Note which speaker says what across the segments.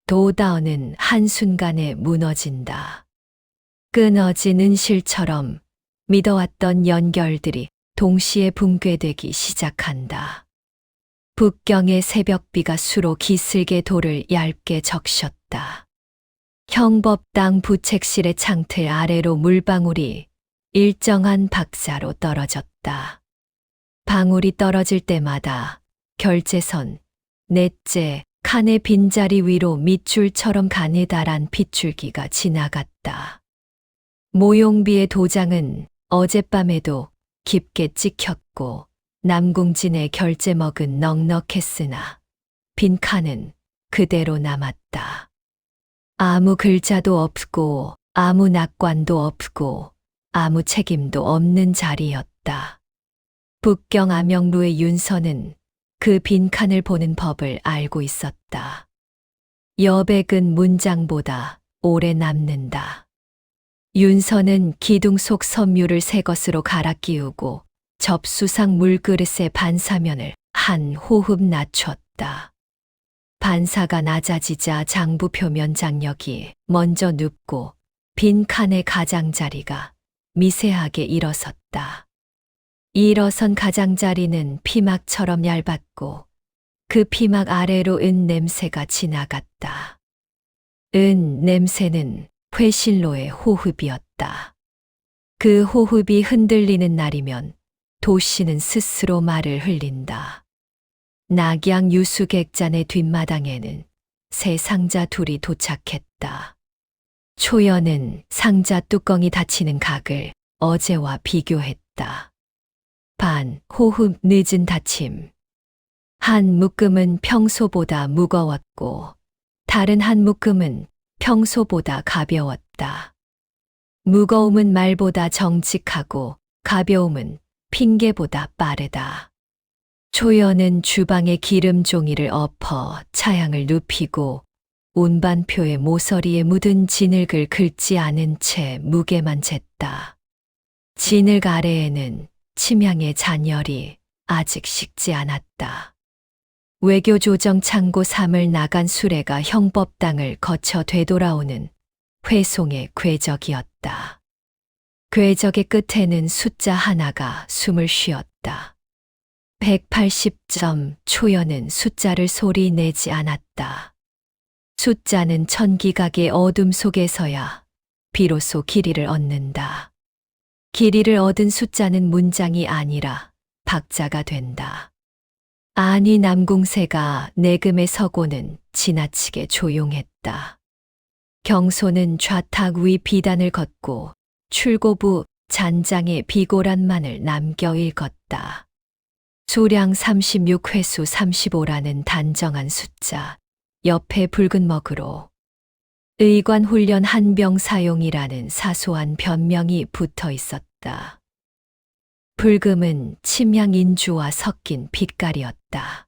Speaker 1: 도다오는 한순간에 무너진다. 끊어진 은실처럼 믿어왔던 연결들이 동시에 붕괴되기 시작한다. 북경의 새벽비가 수로 기슭의 돌을 얇게 적셨다. 형법당 부책실의 창틀 아래로 물방울이 일정한 박자로 떨어졌다. 방울이 떨어질 때마다 결제선, 넷째, 칸의 빈자리 위로 밑줄처럼 가느다란 빗줄기가 지나갔다. 모용비의 도장은 어젯밤에도 깊게 찍혔고 남궁진의 결제먹은 넉넉했으나 빈 칸은 그대로 남았다. 아무 글자도 없고 아무 낙관도 없고 아무 책임도 없는 자리였다. 북경 암영루의 윤서는 그 빈칸을 보는 법을 알고 있었다. 여백은 문장보다 오래 남는다. 윤서는 기둥 속 섬유를 새 것으로 갈아 끼우고 접수상 물그릇의 반사면을 한 호흡 낮췄다. 반사가 낮아지자 장부 표면 장력이 먼저 눕고 빈 칸의 가장자리가 미세하게 일어섰다. 일어선 가장자리는 피막처럼 얇았고 그 피막 아래로 은 냄새가 지나갔다. 은 냄새는 회실로의 호흡이었다. 그 호흡이 흔들리는 날이면 도씨는 스스로 말을 흘린다. 낙양 유수객잔의 뒷마당에는 새 상자 둘이 도착했다. 초연은 상자 뚜껑이 닫히는 각을 어제와 비교했다. 반 호흡 늦은 닫힘. 한 묶음은 평소보다 무거웠고 다른 한 묶음은 평소보다 가벼웠다. 무거움은 말보다 정직하고 가벼움은 핑계보다 빠르다. 초연은 주방에 기름 종이를 엎어 차양을 눕히고 운반표의 모서리에 묻은 진흙을 긁지 않은 채 무게만 쟀다. 진흙 아래에는 침향의 잔열이 아직 식지 않았다. 외교조정 창고 3을 나간 수레가 형법당을 거쳐 되돌아오는 회송의 궤적이었다. 궤적의 끝에는 숫자 하나가 숨을 쉬었다. 180점. 초연은 숫자를 소리 내지 않았다. 숫자는 천기각의 어둠 속에서야 비로소 길이를 얻는다. 길이를 얻은 숫자는 문장이 아니라 박자가 된다. 아니 남궁새가 내금에 서고는 지나치게 조용했다. 경소는 좌탁 위 비단을 걷고 출고부 잔장에 비고란만을 남겨 읽었다. 수량 36회수 35라는 단정한 숫자, 옆에 붉은 먹으로 의관 훈련 한병 사용이라는 사소한 변명이 붙어 있었다. 불금은 침향 인주와 섞인 빛깔이었다.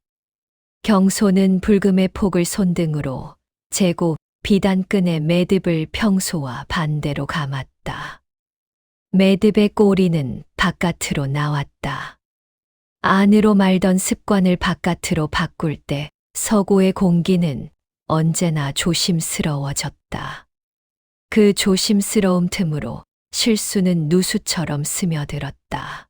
Speaker 1: 경소는 불금의 폭을 손등으로 재고 비단끈의 매듭을 평소와 반대로 감았다. 매듭의 꼬리는 바깥으로 나왔다. 안으로 말던 습관을 바깥으로 바꿀 때 서고의 공기는 언제나 조심스러워졌다. 그 조심스러움 틈으로 실수는 누수처럼 스며들었다.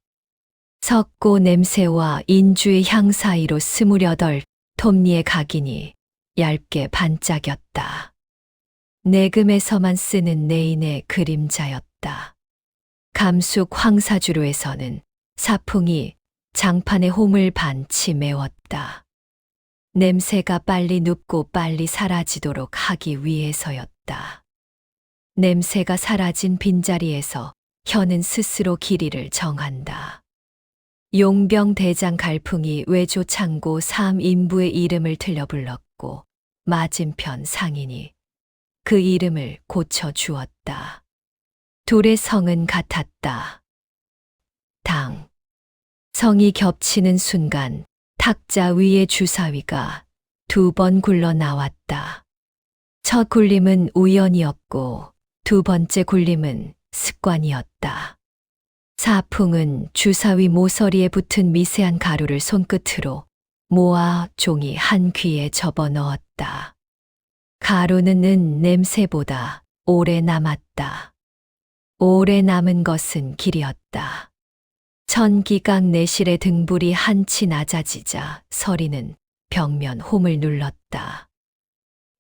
Speaker 1: 석고 냄새와 인주의 향 사이로 28톱니의 각인이 얇게 반짝였다. 내금에서만 쓰는 내인의 그림자였다. 감숙 황사주로에서는 사풍이 장판의 홈을 반치 메웠다. 냄새가 빨리 눕고 빨리 사라지도록 하기 위해서였다. 냄새가 사라진 빈자리에서 혀는 스스로 길이를 정한다. 용병 대장 갈풍이 외조 창고 3인부의 이름을 틀려 불렀고 맞은편 상인이 그 이름을 고쳐 주었다. 둘의 성은 같았다. 당. 성이 겹치는 순간 탁자 위의 주사위가 2번 굴러 나왔다. 첫 굴림은 우연이었고 2번째 굴림은 습관이었다. 사풍은 주사위 모서리에 붙은 미세한 가루를 손끝으로 모아 종이 한 귀에 접어 넣었다. 가루는 은 냄새보다 오래 남았다. 오래 남은 것은 길이었다. 천기각 내실의 등불이 한치 낮아지자 서리는 벽면 홈을 눌렀다.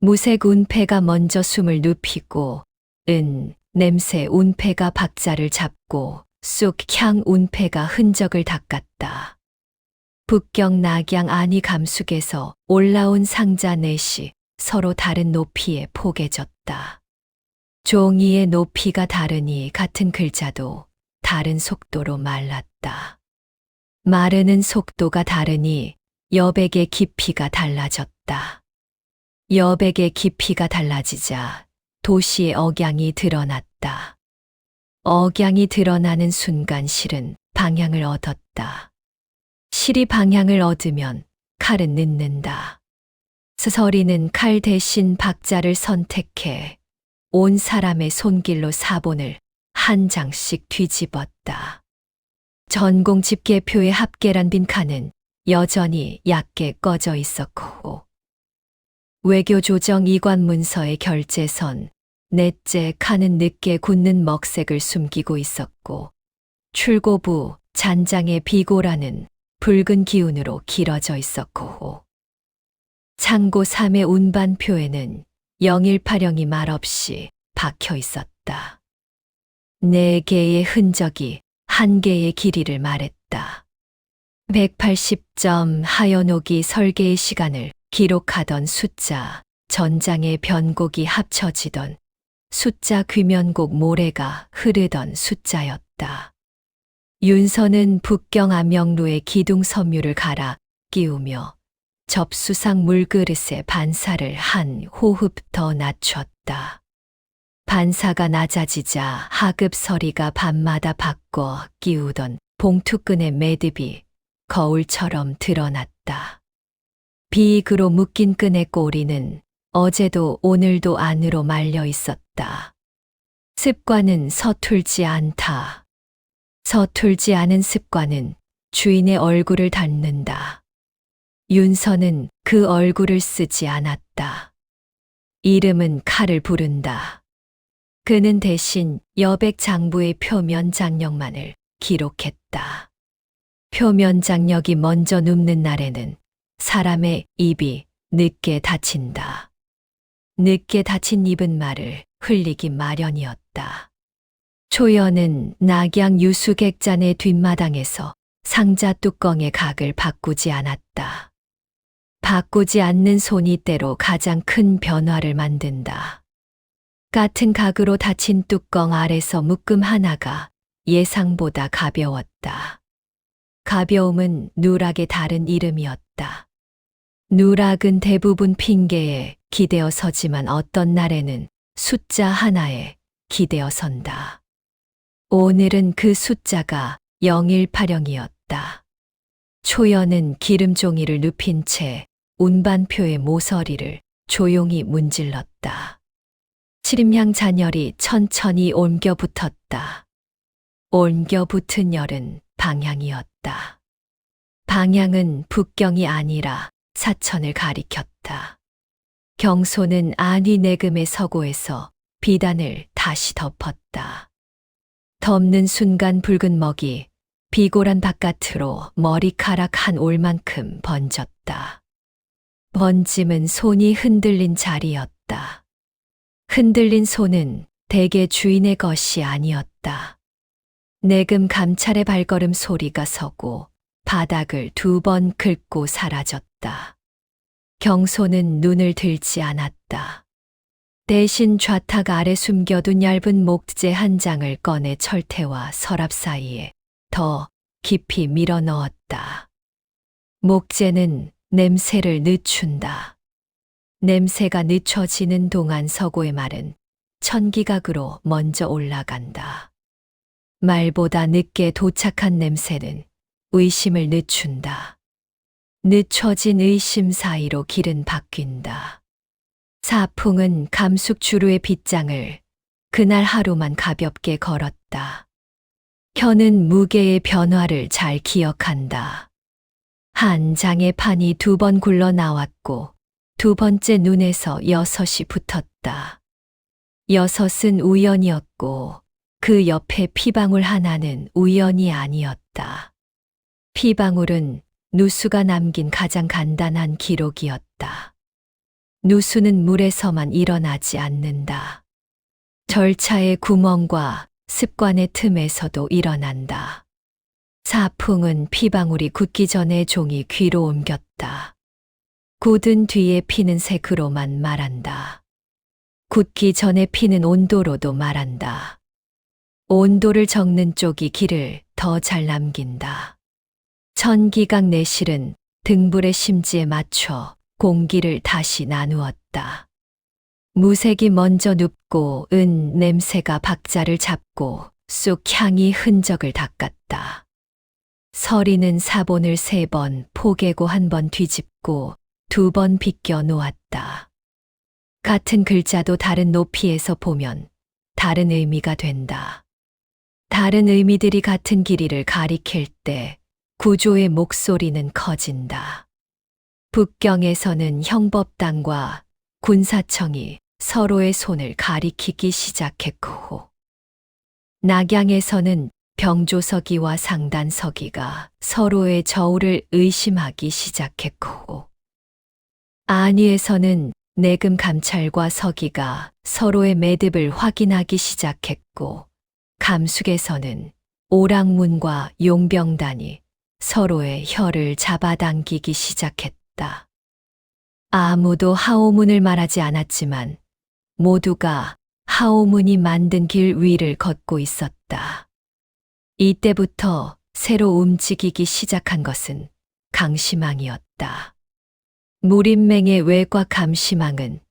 Speaker 1: 무색 운패가 먼저 숨을 눕히고 은 냄새 운패가 박자를 잡고 쑥 향 운패가 흔적을 닦았다. 북경 낙양 안이 감숙에서 올라온 상자 넷이 서로 다른 높이에 포개졌다. 종이의 높이가 다르니 같은 글자도 다른 속도로 말랐다. 마르는 속도가 다르니 여백의 깊이가 달라졌다. 여백의 깊이가 달라지자 도시의 억양이 드러났다. 억양이 드러나는 순간 실은 방향을 얻었다. 실이 방향을 얻으면 칼은 늦는다. 서리는 칼 대신 박자를 선택해 온 사람의 손길로 사본을 한 장씩 뒤집었다. 전공 집게표의 합계란 빈칸은 여전히 얕게 꺼져 있었고 외교조정 이관 문서의 결제선 넷째 칸은 늦게 굳는 먹색을 숨기고 있었고 출고부 잔장의 비고라는 붉은 기운으로 길어져 있었고 창고 3의 운반표에는 018형이 말없이 박혀 있었다. 4개의 흔적이 1개의 길이를 말했다. 180점 하연옥이 설계의 시간을 기록하던 숫자, 전장의 변곡이 합쳐지던 숫자 귀면곡 모래가 흐르던 숫자였다. 윤서는 북경 암영루의 기둥 섬유를 갈아 끼우며 접수상 물그릇에 반사를 한 호흡 더 낮췄다. 반사가 낮아지자 하급 서리가 밤마다 바꿔 끼우던 봉투끈의 매듭이 거울처럼 드러났다. 비익으로 묶인 끈의 꼬리는 어제도 오늘도 안으로 말려 있었다. 습관은 서툴지 않다. 서툴지 않은 습관은 주인의 얼굴을 닮는다. 윤서는 그 얼굴을 쓰지 않았다. 이름은 칼을 부른다. 그는 대신 여백 장부의 표면 장력만을 기록했다. 표면 장력이 먼저 눕는 날에는 사람의 입이 늦게 닫힌다. 늦게 닫힌 입은 말을 흘리기 마련이었다. 초연은 낙양 유수객잔의 뒷마당에서 상자 뚜껑의 각을 바꾸지 않았다. 바꾸지 않는 손이 때로 가장 큰 변화를 만든다. 같은 각으로 닫힌 뚜껑 아래서 묶음 하나가 예상보다 가벼웠다. 가벼움은 누락의 다른 이름이었다. 누락은 대부분 핑계에 기대어 서지만 어떤 날에는 숫자 하나에 기대어 선다. 오늘은 그 숫자가 018형이었다. 초연은 기름종이를 눕힌 채 운반표의 모서리를 조용히 문질렀다. 칠임향 잔열이 천천히 옮겨 붙었다. 옮겨 붙은 열은 방향이었다. 방향은 북경이 아니라 사천을 가리켰다. 경소는 안위 내금의 서고에서 비단을 다시 덮었다. 덮는 순간 붉은 먹이 비고란 바깥으로 머리카락 한 올만큼 번졌다. 번짐은 손이 흔들린 자리였다. 흔들린 손은 대개 주인의 것이 아니었다. 내금 감찰의 발걸음 소리가 서고 바닥을 2번 긁고 사라졌다. 경소는 눈을 들지 않았다. 대신 좌탁 아래 숨겨둔 얇은 목재 한 장을 꺼내 철퇴와 서랍 사이에 더 깊이 밀어 넣었다. 목재는 냄새를 늦춘다. 냄새가 늦춰지는 동안 서고의 말은 천기각으로 먼저 올라간다. 말보다 늦게 도착한 냄새는 의심을 늦춘다. 늦춰진 의심 사이로 길은 바뀐다. 사풍은 감숙주루의 빗장을 그날 하루만 가볍게 걸었다. 혀는 무게의 변화를 잘 기억한다. 한 장의 판이 2번 굴러 나왔고 두 번째 눈에서 여섯이 붙었다. 여섯은 우연이었고 그 옆에 피방울 하나는 우연이 아니었다. 피방울은 누수가 남긴 가장 간단한 기록이었다. 누수는 물에서만 일어나지 않는다. 절차의 구멍과 습관의 틈에서도 일어난다. 사풍은 피방울이 굳기 전에 종이 귀로 옮겼다. 굳은 뒤에 피는 색으로만 말한다. 굳기 전에 피는 온도로도 말한다. 온도를 적는 쪽이 기를 더 잘 남긴다. 천기각 내실은 등불의 심지에 맞춰 공기를 다시 나누었다. 무색이 먼저 눕고 은 냄새가 박자를 잡고 쑥 향이 흔적을 닦았다. 서리는 사본을 3번 포개고 1번 뒤집고 2번 비껴 놓았다. 같은 글자도 다른 높이에서 보면 다른 의미가 된다. 다른 의미들이 같은 길이를 가리킬 때 구조의 목소리는 커진다. 북경에서는 형법당과 군사청이 서로의 손을 가리키기 시작했고, 낙양에서는 병조서기와 상단서기가 서로의 저울을 의심하기 시작했고, 안위에서는 내금 감찰과 서기가 서로의 매듭을 확인하기 시작했고, 감숙에서는 오랑문과 용병단이 서로의 혀를 잡아당기기 시작했다. 아무도 하오문을 말하지 않았지만 모두가 하오문이 만든 길 위를 걷고 있었다. 이때부터 새로 움직이기 시작한 것은 강시망이었다. 무림맹의 외과 감시망은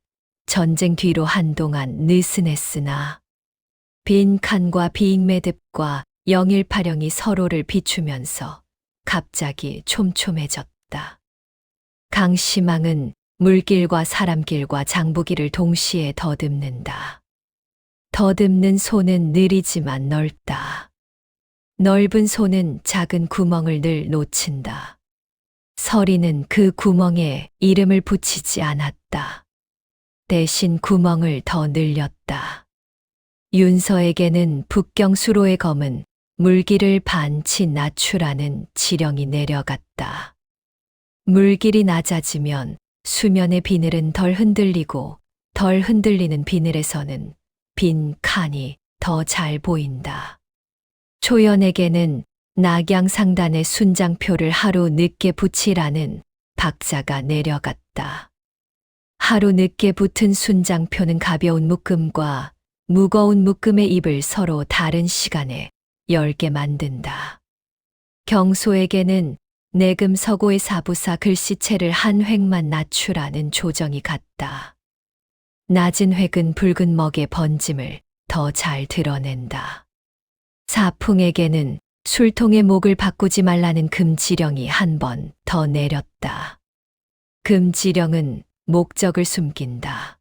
Speaker 1: 전쟁 뒤로 한동안 느슨했으나 빈 칸과 비익매듭과 영일파령이 서로를 비추면서 갑자기 촘촘해졌다. 강시망은 물길과 사람길과 장부길을 동시에 더듬는다. 더듬는 손은 느리지만 넓다. 넓은 손은 작은 구멍을 늘 놓친다. 서리는 그 구멍에 이름을 붙이지 않았다. 대신 구멍을 더 늘렸다. 윤서에게는 북경 수로의 검은 물길을 반치 낮추라는 지령이 내려갔다. 물길이 낮아지면 수면의 비늘은 덜 흔들리고 덜 흔들리는 비늘에서는 빈 칸이 더 잘 보인다. 초연에게는 낙양 상단의 순장표를 하루 늦게 붙이라는 박자가 내려갔다. 하루 늦게 붙은 순장표는 가벼운 묶음과 무거운 묶음의 입을 서로 다른 시간에 열게 만든다. 경소에게는 내금 서고의 사부사 글씨체를 한 획만 낮추라는 조정이 갔다. 낮은 획은 붉은 먹의 번짐을 더 잘 드러낸다. 사풍에게는 술통의 목을 바꾸지 말라는 금지령이 한 번 더 내렸다. 금지령은 목적을 숨긴다.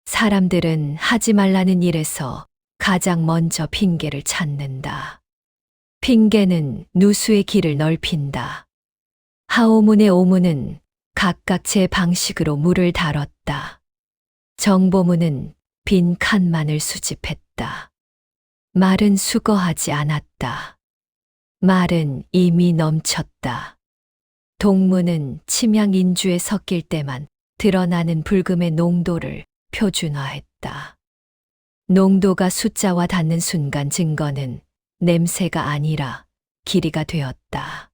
Speaker 1: 사람들은 하지 말라는 일에서 가장 먼저 핑계를 찾는다. 핑계는 누수의 길을 넓힌다. 하오문의 오문은 각각 제 방식으로 물을 다뤘다. 정보문은 빈 칸만을 수집했다. 말은 수거하지 않았다. 말은 이미 넘쳤다. 동문은 침향인주에 섞일 때만 드러나는 불금의 농도를 표준화했다. 농도가 숫자와 닿는 순간 증거는 냄새가 아니라 길이가 되었다.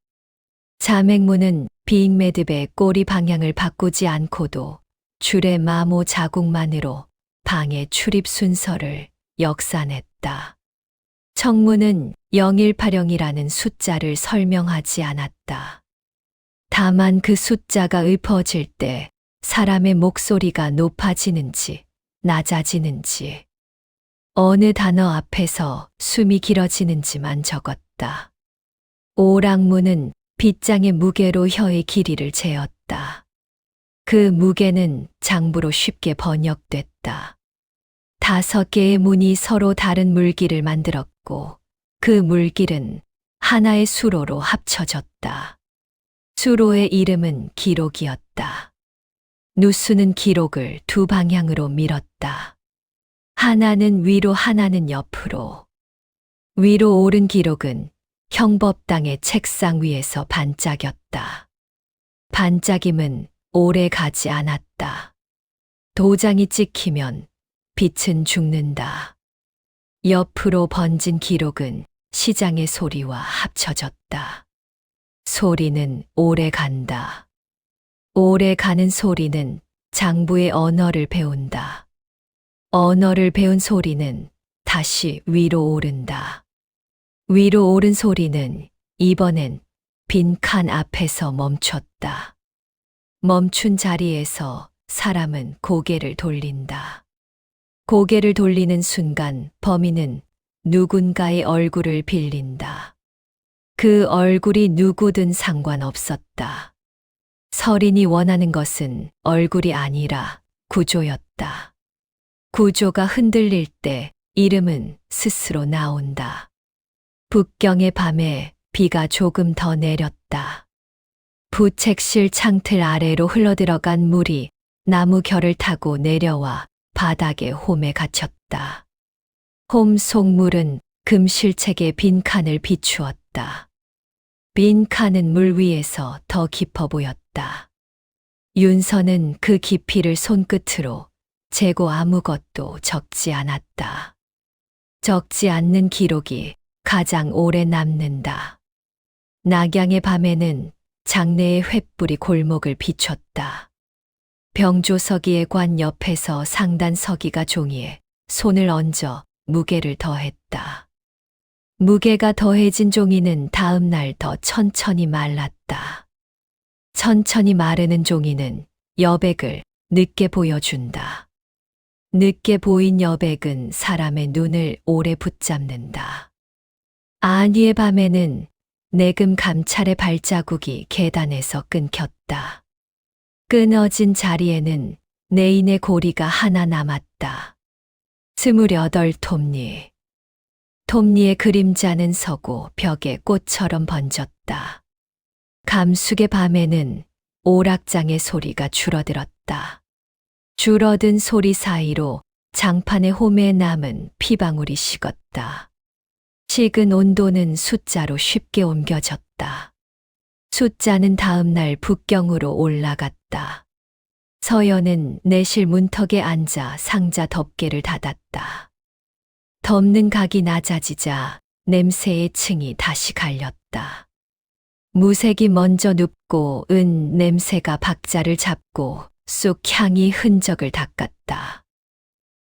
Speaker 1: 자맹문은 비익매듭의 꼬리 방향을 바꾸지 않고도 줄의 마모 자국만으로 방의 출입 순서를 역산했다. 청문은 0180이라는 숫자를 설명하지 않았다. 다만 그 숫자가 읊어질 때 사람의 목소리가 높아지는지 낮아지는지 어느 단어 앞에서 숨이 길어지는지만 적었다. 오랑문은 빗장의 무게로 혀의 길이를 재었다. 그 무게는 장부로 쉽게 번역됐다. 5개의 문이 서로 다른 물길을 만들었고 그 물길은 하나의 수로로 합쳐졌다. 수로의 이름은 기록이었다. 누수는 기록을 두 방향으로 밀었다. 하나는 위로, 하나는 옆으로. 위로 오른 기록은 형법당의 책상 위에서 반짝였다. 반짝임은 오래 가지 않았다. 도장이 찍히면 빛은 죽는다. 옆으로 번진 기록은 시장의 소리와 합쳐졌다. 소리는 오래 간다. 오래 가는 소리는 장부의 언어를 배운다. 언어를 배운 소리는 다시 위로 오른다. 위로 오른 소리는 이번엔 빈 칸 앞에서 멈췄다. 멈춘 자리에서 사람은 고개를 돌린다. 고개를 돌리는 순간 범인은 누군가의 얼굴을 빌린다. 그 얼굴이 누구든 상관없었다. 서린이 원하는 것은 얼굴이 아니라 구조였다. 구조가 흔들릴 때 이름은 스스로 나온다. 북경의 밤에 비가 조금 더 내렸다. 부책실 창틀 아래로 흘러들어간 물이 나무 결을 타고 내려와 바닥에 홈에 갇혔다. 홈 속 물은 금실책의 빈 칸을 비추었다. 빈 칸은 물 위에서 더 깊어 보였다. 윤서는 그 깊이를 손끝으로 재고 아무것도 적지 않았다. 적지 않는 기록이 가장 오래 남는다. 낙양의 밤에는 장내의 횃불이 골목을 비췄다. 병조서기의 관 옆에서 상단서기가 종이에 손을 얹어 무게를 더했다. 무게가 더해진 종이는 다음 날 더 천천히 말랐다. 천천히 마르는 종이는 여백을 늦게 보여준다. 늦게 보인 여백은 사람의 눈을 오래 붙잡는다. 안위의 밤에는 내금 감찰의 발자국이 계단에서 끊겼다. 끊어진 자리에는 내인의 고리가 하나 남았다. 28톱니. 톱니의 그림자는 서고 벽에 꽃처럼 번졌다. 감숙의 밤에는 오락장의 소리가 줄어들었다. 줄어든 소리 사이로 장판의 홈에 남은 피방울이 식었다. 식은 온도는 숫자로 쉽게 옮겨졌다. 숫자는 다음 날 북경으로 올라갔다. 서연은 내실 문턱에 앉아 상자 덮개를 닫았다. 덮는 각이 낮아지자 냄새의 층이 다시 갈렸다. 무색이 먼저 눕고 은 냄새가 박자를 잡고 쑥 향이 흔적을 닦았다.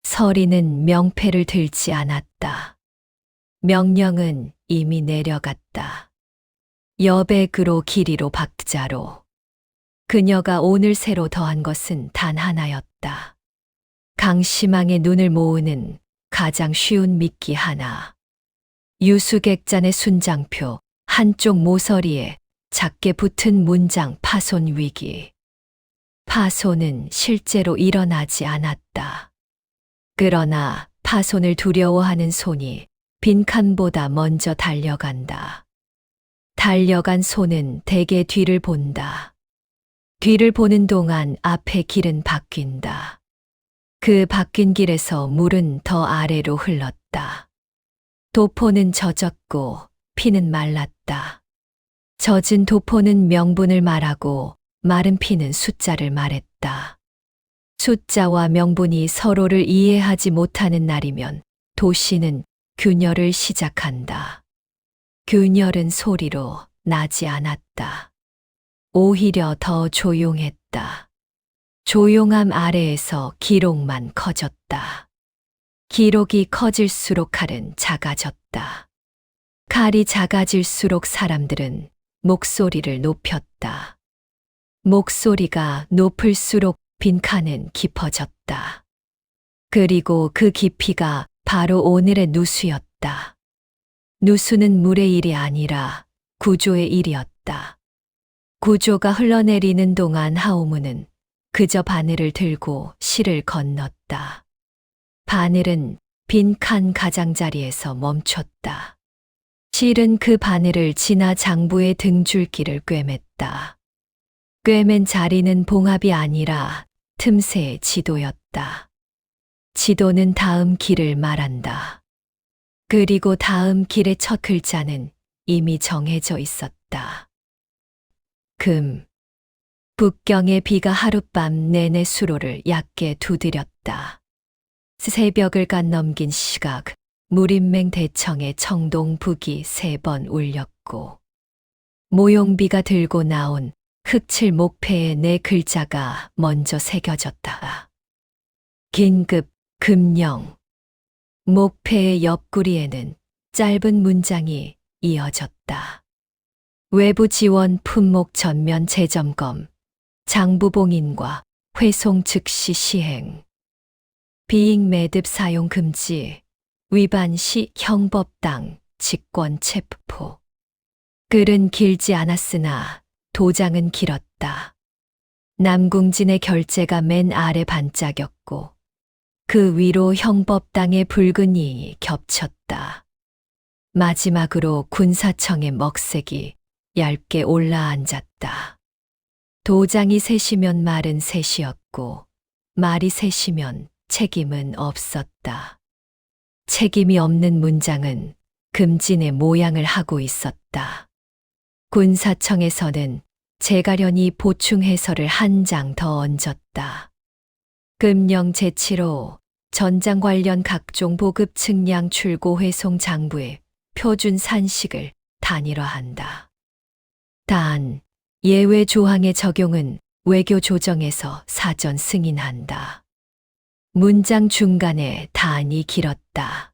Speaker 1: 서리는 명패를 들지 않았다. 명령은 이미 내려갔다. 여백으로 길이로 박자로. 그녀가 오늘 새로 더한 것은 단 하나였다. 강시망의 눈을 모으는 가장 쉬운 미끼 하나. 유수객잔의 순장표 한쪽 모서리에 작게 붙은 문장 파손 위기. 파손은 실제로 일어나지 않았다. 그러나 파손을 두려워하는 손이 빈칸보다 먼저 달려간다. 달려간 손은 대개 뒤를 본다. 뒤를 보는 동안 앞의 길은 바뀐다. 그 바뀐 길에서 물은 더 아래로 흘렀다. 도포는 젖었고 피는 말랐다. 젖은 도포는 명분을 말하고 마른 피는 숫자를 말했다. 숫자와 명분이 서로를 이해하지 못하는 날이면 도시는 균열을 시작한다. 균열은 소리로 나지 않았다. 오히려 더 조용했다. 조용함 아래에서 기록만 커졌다. 기록이 커질수록 칼은 작아졌다. 칼이 작아질수록 사람들은 목소리를 높였다. 목소리가 높을수록 빈칸은 깊어졌다. 그리고 그 깊이가 바로 오늘의 누수였다. 누수는 물의 일이 아니라 구조의 일이었다. 구조가 흘러내리는 동안 하오무는 그저 바늘을 들고 실을 건넜다. 바늘은 빈 칸 가장자리에서 멈췄다. 실은 그 바늘을 지나 장부의 등줄기를 꿰맸다. 꿰맨 자리는 봉합이 아니라 틈새의 지도였다. 지도는 다음 길을 말한다. 그리고 다음 길의 첫 글자는 이미 정해져 있었다. 금. 북경의 비가 하룻밤 내내 수로를 얕게 두드렸다. 새벽을 간 넘긴 시각, 무림맹 대청의 청동 북이 3번 울렸고, 모용비가 들고 나온 흑칠 목패에 4글자가 먼저 새겨졌다. 긴급, 금령. 목패의 옆구리에는 짧은 문장이 이어졌다. 외부 지원 품목 전면 재점검, 장부봉인과 회송 즉시 시행. 비잉 매듭 사용 금지, 위반 시 형법당 직권 체포. 글은 길지 않았으나 도장은 길었다. 남궁진의 결재가 맨 아래 반짝였고 그 위로 형법당의 붉은 이 겹쳤다. 마지막으로 군사청의 먹색이 얇게 올라앉았다. 도장이 셋이면 말은 셋이었고 말이 셋이면 책임은 없었다. 책임이 없는 문장은 금진의 모양을 하고 있었다. 군사청에서는 제가련이 보충 해설을 한 장 더 얹었다. 금령 제7호 전장 관련 각종 보급 측량 출고 회송 장부의 표준 산식을 단일화한다. 단, 예외 조항의 적용은 외교 조정에서 사전 승인한다. 문장 중간에 단이 길었다.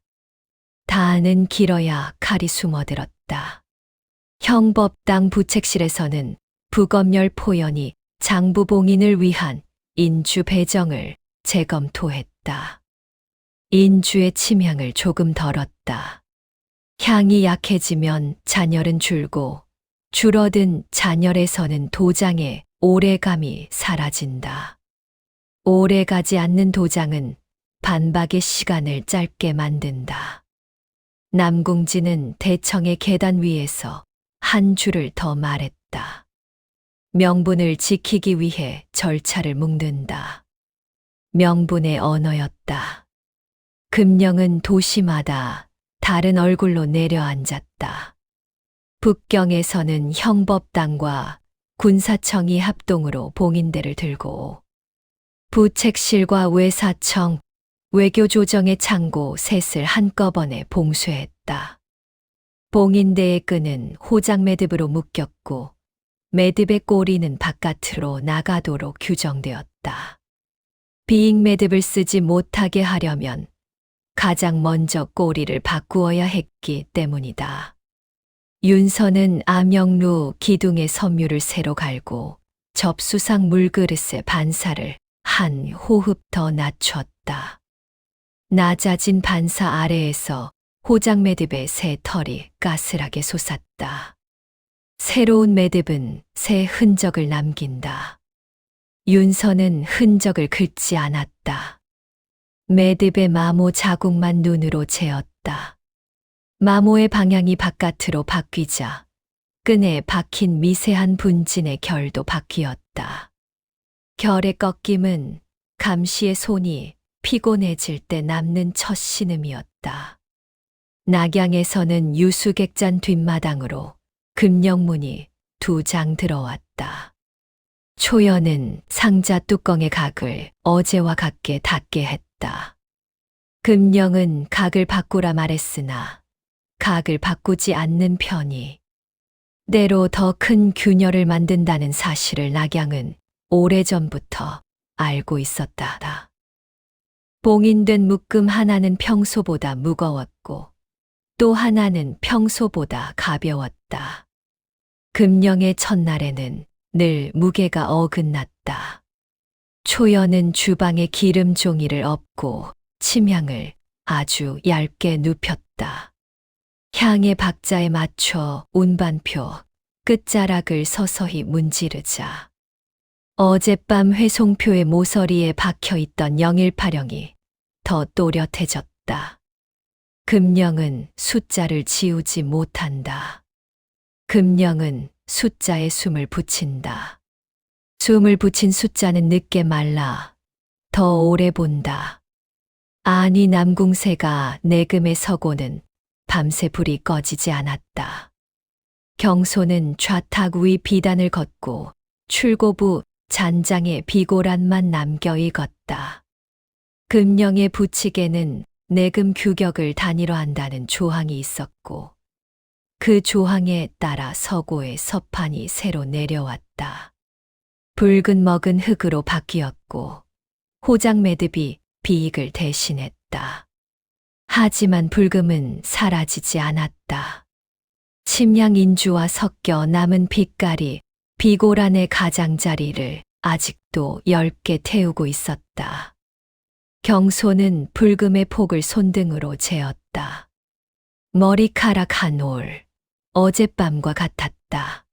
Speaker 1: 단은 길어야 칼이 숨어들었다. 형법당 부책실에서는 부검열 포연이 장부봉인을 위한 인주 배정을 재검토했다. 인주의 침향을 조금 덜었다. 향이 약해지면 잔열은 줄고 줄어든 잔열에서는 도장의 오래감이 사라진다. 오래가지 않는 도장은 반박의 시간을 짧게 만든다. 남궁진은 대청의 계단 위에서 한 줄을 더 말했다. 명분을 지키기 위해 절차를 묶는다. 명분의 언어였다. 금령은 도시마다 다른 얼굴로 내려앉았다. 북경에서는 형법당과 군사청이 합동으로 봉인대를 들고 부책실과 외사청, 외교조정의 창고 셋을 한꺼번에 봉쇄했다. 봉인대의 끈은 호장 매듭으로 묶였고 매듭의 꼬리는 바깥으로 나가도록 규정되었다. 비잉 매듭을 쓰지 못하게 하려면 가장 먼저 꼬리를 바꾸어야 했기 때문이다. 윤서는 암영루 기둥의 섬유를 새로 갈고 접수상 물그릇의 반사를 한 호흡 더 낮췄다. 낮아진 반사 아래에서 호장 매듭의 새 털이 까슬하게 솟았다. 새로운 매듭은 새 흔적을 남긴다. 윤서는 흔적을 긋지 않았다. 매듭의 마모 자국만 눈으로 재었다. 마모의 방향이 바깥으로 바뀌자 끈에 박힌 미세한 분진의 결도 바뀌었다. 결의 꺾임은 감시의 손이 피곤해질 때 남는 첫 신음이었다. 낙양에서는 유수객잔 뒷마당으로 금령문이 2장 들어왔다. 초연은 상자 뚜껑의 각을 어제와 같게 닫게 했다. 금령은 각을 바꾸라 말했으나 각을 바꾸지 않는 편이 때로 더 큰 균열을 만든다는 사실을 낙양은 오래전부터 알고 있었다. 봉인된 묶음 하나는 평소보다 무거웠고 또 하나는 평소보다 가벼웠다. 금령의 첫날에는 늘 무게가 어긋났다. 초연은 주방에 기름 종이를 엎고 침향을 아주 얇게 눕혔다. 향의 박자에 맞춰 운반표 끝자락을 서서히 문지르자 어젯밤 회송표의 모서리에 박혀있던 영일파령이 더 또렷해졌다. 금령은 숫자를 지우지 못한다. 금령은 숫자에 숨을 붙인다. 숨을 붙인 숫자는 늦게 말라 더 오래 본다. 아니 남궁새가 내금에 서고는 밤새 불이 꺼지지 않았다. 경소는 좌탁 위 비단을 걷고 출고부 잔장에 비고란만 남겨 읽었다. 금령의 부칙에는 내금 규격을 단일화한다는 조항이 있었고 그 조항에 따라 서고의 서판이 새로 내려왔다. 붉은 먹은 흙으로 바뀌었고 호장매듭이 비익을 대신했다. 하지만 불금은 사라지지 않았다. 침량 인주와 섞여 남은 빛깔이 비고란의 가장자리를 아직도 엷게 태우고 있었다. 경소는 불금의 폭을 손등으로 재었다. 머리카락 한 올, 어젯밤과 같았다.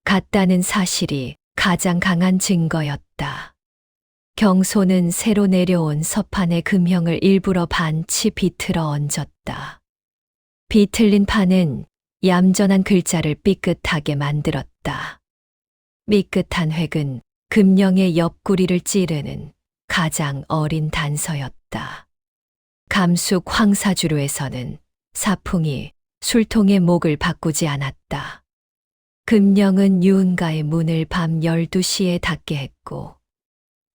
Speaker 1: 같다는 사실이 가장 강한 증거였다. 경소는 새로 내려온 서판의 금형을 일부러 반치 비틀어 얹었다. 비틀린 판은 얌전한 글자를 삐끗하게 만들었다. 삐끗한 획은 금령의 옆구리를 찌르는 가장 어린 단서였다. 감숙 황사주로에서는 사풍이 술통의 목을 바꾸지 않았다. 금령은 유은가의 문을 밤 12시에 닫게 했고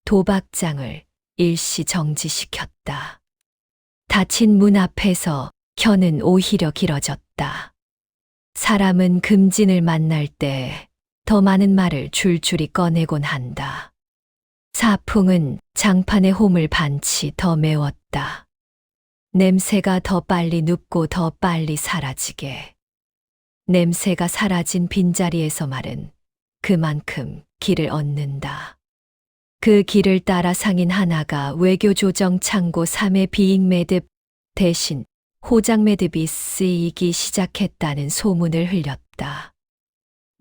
Speaker 1: 도박장을 일시 정지시켰다. 닫힌 문 앞에서 혀는 오히려 길어졌다. 사람은 금진을 만날 때 더 많은 말을 줄줄이 꺼내곤 한다. 사풍은 장판의 홈을 반치 더 메웠다. 냄새가 더 빨리 눕고 더 빨리 사라지게. 냄새가 사라진 빈자리에서 말은 그만큼 길을 얻는다. 그 길을 따라 상인 하나가 외교조정 창고 3의 비익매듭 대신 호장매듭이 쓰이기 시작했다는 소문을 흘렸다.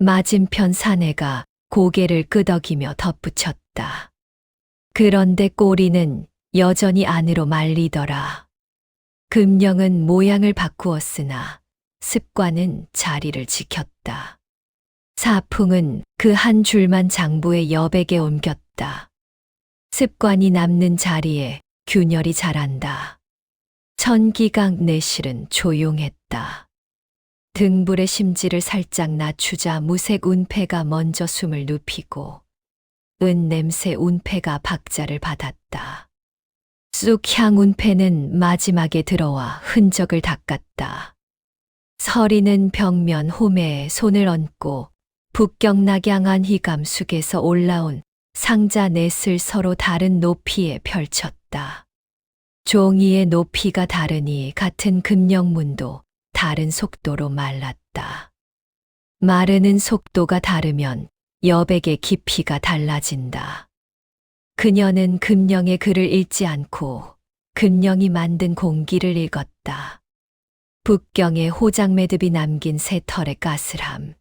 Speaker 1: 맞은편 사내가 고개를 끄덕이며 덧붙였다. 그런데 꼬리는 여전히 안으로 말리더라. 금령은 모양을 바꾸었으나 습관은 자리를 지켰다. 사풍은 그 한 줄만 장부의 여백에 옮겼다. 습관이 남는 자리에 균열이 자란다. 천기강 내실은 조용했다. 등불의 심지를 살짝 낮추자 무색 운패가 먼저 숨을 눕히고 은 냄새 운패가 박자를 받았다. 쑥향 운패는 마지막에 들어와 흔적을 닦았다. 서리는 벽면 홈에 손을 얹고 북경낙양한 희감숙에서 올라온 상자 넷을 서로 다른 높이에 펼쳤다. 종이의 높이가 다르니 같은 금령문도 다른 속도로 말랐다. 마르는 속도가 다르면 여백의 깊이가 달라진다. 그녀는 금령의 글을 읽지 않고 금령이 만든 공기를 읽었다. 북경의 호장매듭이 남긴 새털의 까슬함,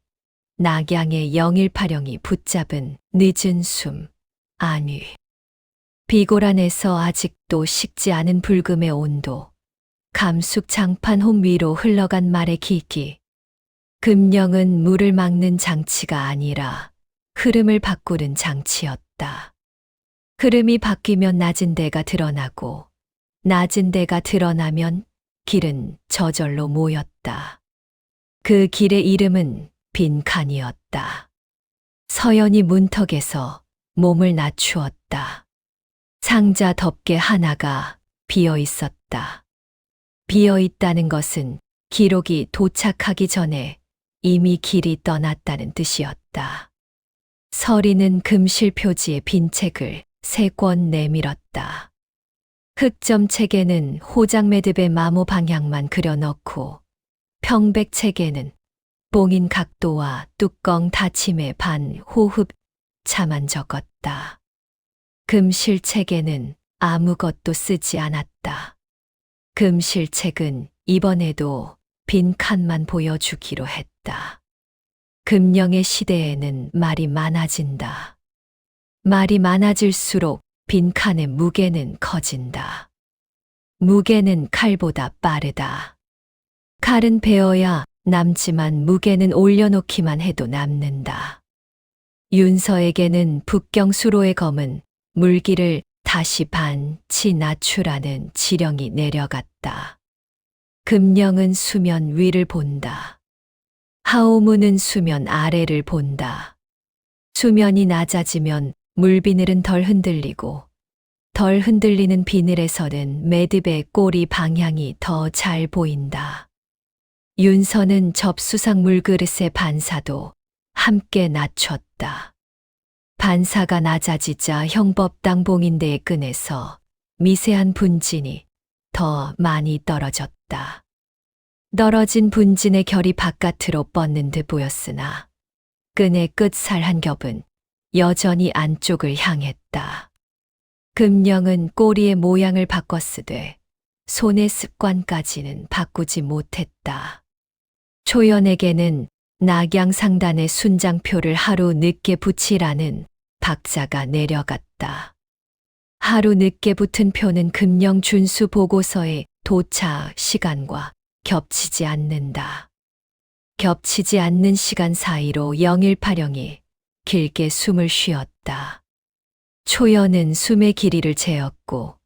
Speaker 1: 낙양의 영일파령이 붙잡은 늦은 숨, 안위. 비고란에서 아직도 식지 않은 불금의 온도, 감숙 장판 홈 위로 흘러간 말의 깊이. 금령은 물을 막는 장치가 아니라 흐름을 바꾸는 장치였다. 흐름이 바뀌면 낮은 데가 드러나고 낮은 데가 드러나면 길은 저절로 모였다. 그 길의 이름은 빈칸이었다. 서연이 문턱에서 몸을 낮추었다. 상자 덮개 하나가 비어 있었다. 비어 있다는 것은 기록이 도착하기 전에 이미 길이 떠났다는 뜻이었다. 서리는 금실 표지의 빈 책을 3권 내밀었다. 흑점 책에는 호장매듭의 마모 방향만 그려넣고 평백 책에는 봉인 각도와 뚜껑 닫힘의 반 호흡 차만 적었다. 금실 책에는 아무것도 쓰지 않았다. 금실 책은 이번에도 빈 칸만 보여주기로 했다. 금령의 시대에는 말이 많아진다. 말이 많아질수록 빈 칸의 무게는 커진다. 무게는 칼보다 빠르다. 칼은 베어야 남지만 무게는 올려놓기만 해도 남는다. 윤서에게는 북경 수로의 검은 물기를 다시 반치 낮추라는 지령이 내려갔다. 금령은 수면 위를 본다. 하오문은 수면 아래를 본다. 수면이 낮아지면 물비늘은 덜 흔들리고 덜 흔들리는 비늘에서는 매듭의 꼬리 방향이 더 잘 보인다. 윤서는 접수상 물그릇의 반사도 함께 낮췄다. 반사가 낮아지자 형법당 봉인대의 끈에서 미세한 분진이 더 많이 떨어졌다. 떨어진 분진의 결이 바깥으로 뻗는 듯 보였으나 끈의 끝살 한 겹은 여전히 안쪽을 향했다. 금령은 꼬리의 모양을 바꿨으되 손의 습관까지는 바꾸지 못했다. 초연에게는 낙양 상단의 순장표를 하루 늦게 붙이라는 박자가 내려갔다. 하루 늦게 붙은 표는 금령 준수 보고서의 도착 시간과 겹치지 않는다. 겹치지 않는 시간 사이로 영일파령이 길게 숨을 쉬었다. 초연은 숨의 길이를 재었고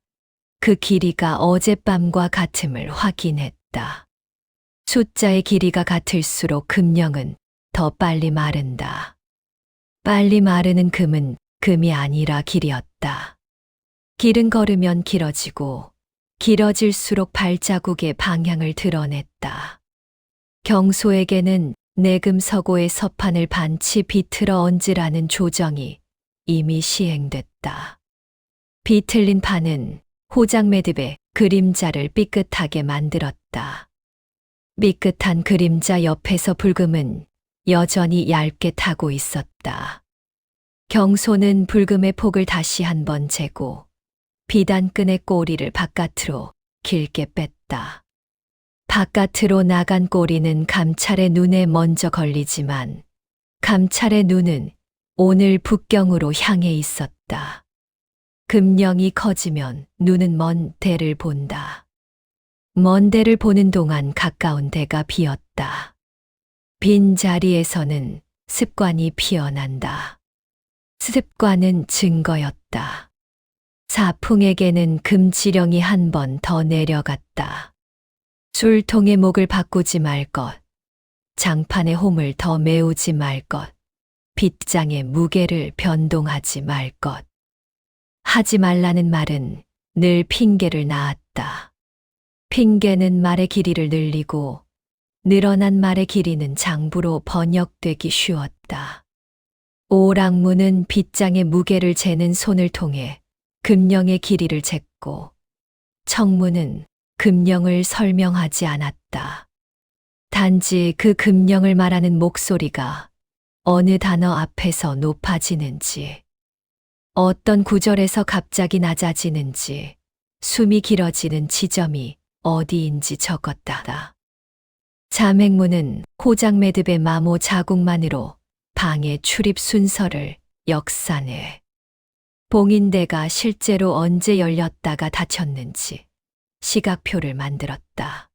Speaker 1: 그 길이가 어젯밤과 같음을 확인했다. 숫자의 길이가 같을수록 금령은 더 빨리 마른다. 빨리 마르는 금은 금이 아니라 길이었다. 길은 걸으면 길어지고 길어질수록 발자국의 방향을 드러냈다. 경소에게는 내금서고의 서판을 반치 비틀어 얹으라는 조정이 이미 시행됐다. 비틀린 판은 호장 매듭에 그림자를 삐끗하게 만들었다. 삐끗한 그림자 옆에서 불금은 여전히 얇게 타고 있었다. 경소는 불금의 폭을 다시 한번 재고 비단끈의 꼬리를 바깥으로 길게 뺐다. 바깥으로 나간 꼬리는 감찰의 눈에 먼저 걸리지만 감찰의 눈은 오늘 북경으로 향해 있었다. 금령이 커지면 눈은 먼 대를 본다. 먼 대를 보는 동안 가까운 대가 비었다. 빈 자리에서는 습관이 피어난다. 습관은 증거였다. 사풍에게는 금지령이 한 번 더 내려갔다. 술통의 목을 바꾸지 말 것, 장판의 홈을 더 메우지 말 것, 빗장의 무게를 변동하지 말 것. 하지 말라는 말은 늘 핑계를 낳았다. 핑계는 말의 길이를 늘리고 늘어난 말의 길이는 장부로 번역되기 쉬웠다. 오랑무는 빗장의 무게를 재는 손을 통해 금령의 길이를 쟀고 청무는 금령을 설명하지 않았다. 단지 그 금령을 말하는 목소리가 어느 단어 앞에서 높아지는지, 어떤 구절에서 갑자기 낮아지는지, 숨이 길어지는 지점이 어디인지 적었다. 자맹무는 호장 매듭의 마모 자국만으로 방의 출입 순서를 역산해 봉인대가 실제로 언제 열렸다가 닫혔는지 시각표를 만들었다.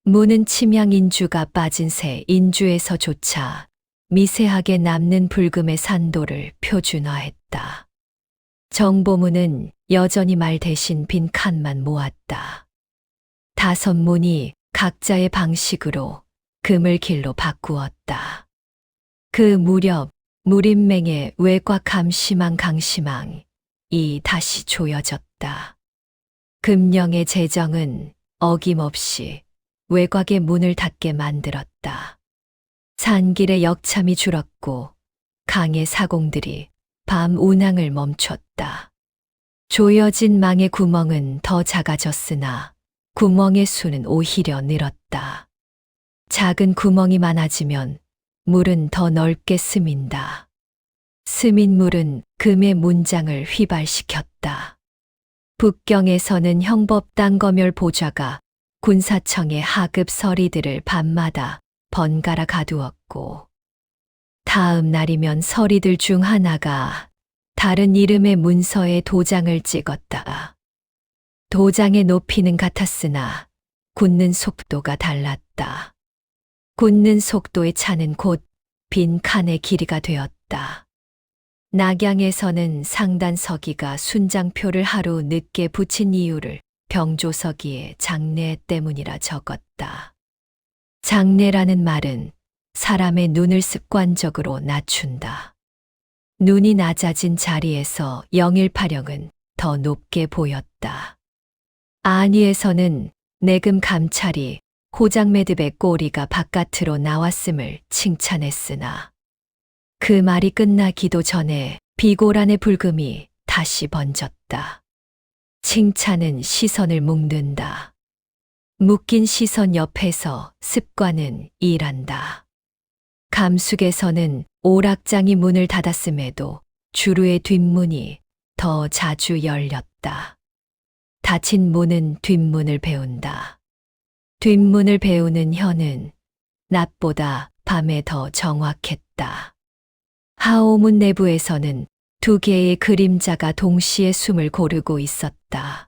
Speaker 1: 무는 침향 인주가 빠진 새 인주에서조차 미세하게 남는 불금의 산도를 표준화했다. 정보무는 여전히 말 대신 빈 칸만 모았다. 5문이 각자의 방식으로 금을 길로 바꾸었다. 그 무렵 무림맹의 외곽 심한 강심항이 다시 조여졌다. 금령의 제정은 어김없이 외곽의 문을 닫게 만들었다. 산길의 역참이 줄었고 강의 사공들이 밤 운항을 멈췄다. 조여진 망의 구멍은 더 작아졌으나 구멍의 수는 오히려 늘었다. 작은 구멍이 많아지면 물은 더 넓게 스민다. 스민 물은 금의 문장을 휘발시켰다. 북경에서는 형법당 검열 보좌가 군사청의 하급 서리들을 밤마다 번갈아 가두었고 다음 날이면 서리들 중 하나가 다른 이름의 문서에 도장을 찍었다. 도장의 높이는 같았으나 굳는 속도가 달랐다. 굳는 속도의 차는 곧 빈 칸의 길이가 되었다. 낙양에서는 상단서기가 순장표를 하루 늦게 붙인 이유를 병조서기에 장례 때문이라 적었다. 장례라는 말은 사람의 눈을 습관적으로 낮춘다. 눈이 낮아진 자리에서 영일파령은 더 높게 보였다. 안위에서는 내금 감찰이 호장매듭의 꼬리가 바깥으로 나왔음을 칭찬했으나 그 말이 끝나기도 전에 비고란의 불금이 다시 번졌다. 칭찬은 시선을 묶는다. 묶인 시선 옆에서 습관은 일한다. 감숙에서는 오락장이 문을 닫았음에도 주루의 뒷문이 더 자주 열렸다. 닫힌 문은 뒷문을 배운다. 뒷문을 배우는 혀는 낮보다 밤에 더 정확했다. 하오문 내부에서는 두 개의 그림자가 동시에 숨을 고르고 있었다.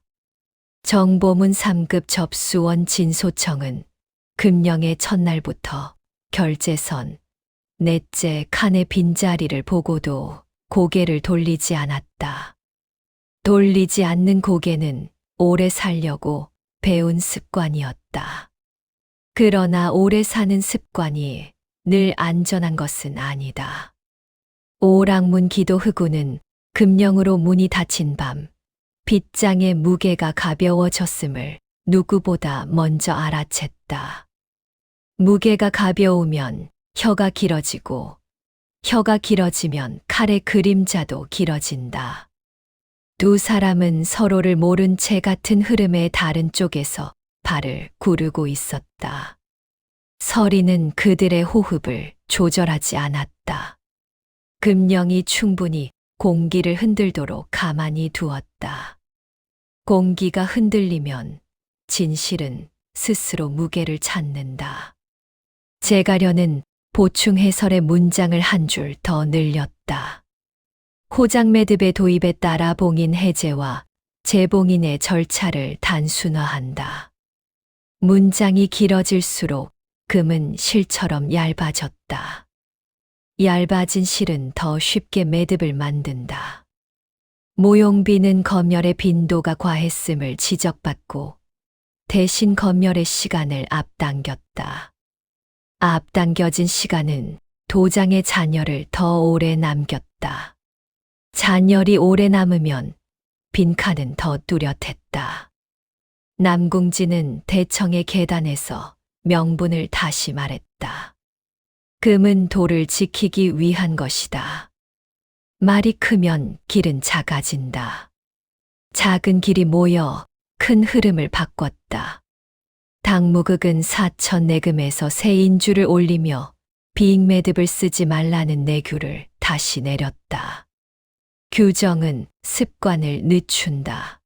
Speaker 1: 정보문 3급 접수원 진소청은 금령의 첫날부터 결재선, 넷째 칸의 빈자리를 보고도 고개를 돌리지 않았다. 돌리지 않는 고개는 오래 살려고 배운 습관이었다. 그러나 오래 사는 습관이 늘 안전한 것은 아니다. 오락문 기도 흑우는 금령으로 문이 닫힌 밤, 빗장의 무게가 가벼워졌음을 누구보다 먼저 알아챘다. 무게가 가벼우면 혀가 길어지고, 혀가 길어지면 칼의 그림자도 길어진다. 두 사람은 서로를 모른 채 같은 흐름의 다른 쪽에서 발을 구르고 있었다. 서리는 그들의 호흡을 조절하지 않았다. 금령이 충분히 공기를 흔들도록 가만히 두었다. 공기가 흔들리면 진실은 스스로 무게를 찾는다. 제가려는 보충 해설의 문장을 한 줄 더 늘렸다. 호장매듭의 도입에 따라 봉인 해제와 재봉인의 절차를 단순화한다. 문장이 길어질수록 금은 실처럼 얇아졌다. 얇아진 실은 더 쉽게 매듭을 만든다. 모용비는 검열의 빈도가 과했음을 지적받고 대신 검열의 시간을 앞당겼다. 앞당겨진 시간은 도장의 잔열을 더 오래 남겼다. 잔열이 오래 남으면 빈칸은 더 뚜렷했다. 남궁지는 대청의 계단에서 명분을 다시 말했다. 금은 돌을 지키기 위한 것이다. 말이 크면 길은 작아진다. 작은 길이 모여 큰 흐름을 바꿨다. 당무극은 사천 내금에서 새 인주를 올리며 비익매듭을 쓰지 말라는 내규를 다시 내렸다. 규정은 습관을 늦춘다.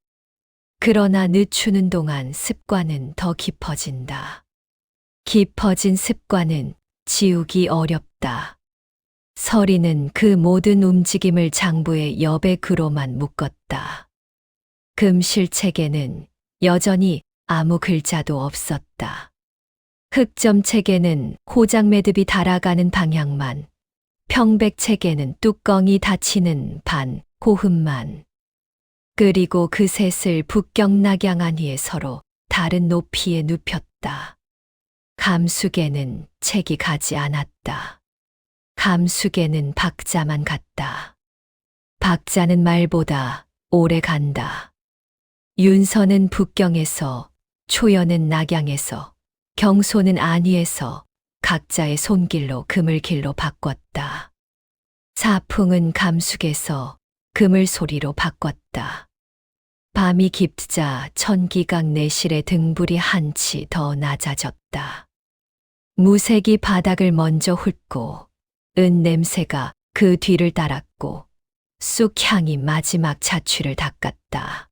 Speaker 1: 그러나 늦추는 동안 습관은 더 깊어진다. 깊어진 습관은 지우기 어렵다. 서리는 그 모든 움직임을 장부의 여백으로만 묶었다. 금실책에는 여전히 아무 글자도 없었다. 흑점책에는 호장매듭이 달아가는 방향만, 평백책에는 뚜껑이 닫히는 반, 호흡만. 그리고 그 셋을 북경낙양 안위에 서로 다른 높이에 눕혔다. 감숙에는 책이 가지 않았다. 감숙에는 박자만 갔다. 박자는 말보다 오래 간다. 윤서는 북경에서, 초연은 낙양에서, 경소는 안위에서 각자의 손길로 그물길로 바꿨다. 사풍은 감숙에서 그물 소리로 바꿨다. 밤이 깊자 천기강 내실의 등불이 한치 더 낮아졌다. 무색이 바닥을 먼저 훑고 은 냄새가 그 뒤를 따랐고 쑥향이 마지막 자취를 닦았다.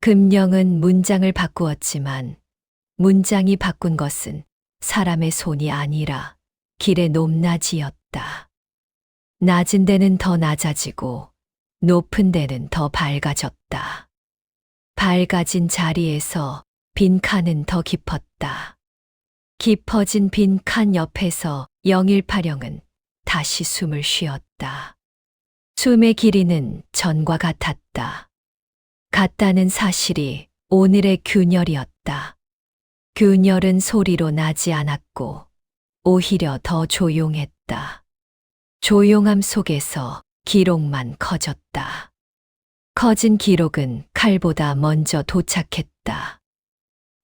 Speaker 1: 금령은 문장을 바꾸었지만 문장이 바꾼 것은 사람의 손이 아니라 길의 높낮이였다. 낮은 데는 더 낮아지고 높은 데는 더 밝아졌다. 밝아진 자리에서 빈칸은 더 깊었다. 깊어진 빈칸 옆에서 영일파령은 다시 숨을 쉬었다. 숨의 길이는 전과 같았다. 같다는 사실이 오늘의 균열이었다. 균열은 소리로 나지 않았고 오히려 더 조용했다. 조용함 속에서 기록만 커졌다. 커진 기록은 칼보다 먼저 도착했다.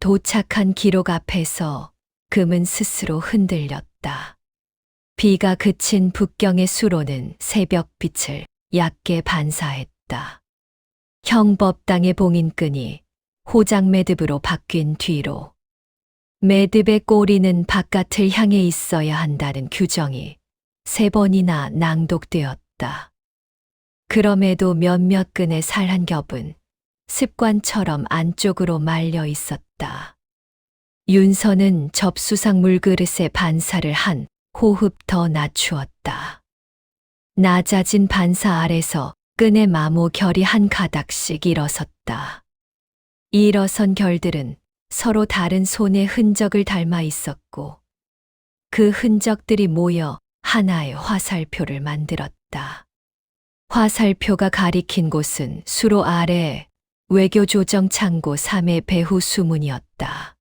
Speaker 1: 도착한 기록 앞에서 금은 스스로 흔들렸다. 비가 그친 북경의 수로는 새벽빛을 얕게 반사했다. 형법당의 봉인끈이 호장 매듭으로 바뀐 뒤로 매듭의 꼬리는 바깥을 향해 있어야 한다는 규정이 3번이나 낭독되었다. 그럼에도 몇몇 끈의 살 한 겹은 습관처럼 안쪽으로 말려 있었다. 윤서는 접수상 물그릇에 반사를 한 호흡 더 낮추었다. 낮아진 반사 아래서 끈의 마모 결이 한 가닥씩 일어섰다. 일어선 결들은 서로 다른 손의 흔적을 닮아 있었고 그 흔적들이 모여 하나의 화살표를 만들었다. 화살표가 가리킨 곳은 수로 아래 외교조정창고 3의 배후 수문이었다.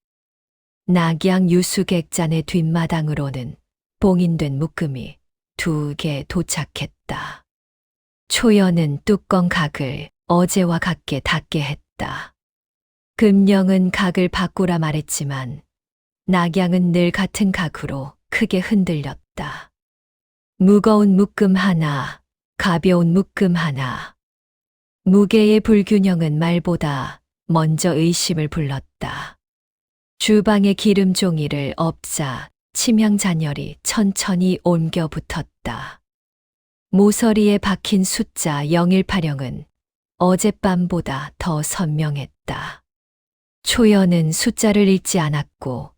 Speaker 1: 낙양 유수객잔의 뒷마당으로는 봉인된 묶음이 2개 도착했다. 초연은 뚜껑 각을 어제와 같게 닫게 했다. 금령은 각을 바꾸라 말했지만 낙양은 늘 같은 각으로 크게 흔들렸다. 무거운 묶음 하나, 가벼운 묶음 하나. 무게의 불균형은 말보다 먼저 의심을 불렀다. 주방의 기름 종이를 엎자 침향 잔열이 천천히 옮겨 붙었다. 모서리에 박힌 숫자 018형은 어젯밤보다 더 선명했다. 초연은 숫자를 읽지 않았고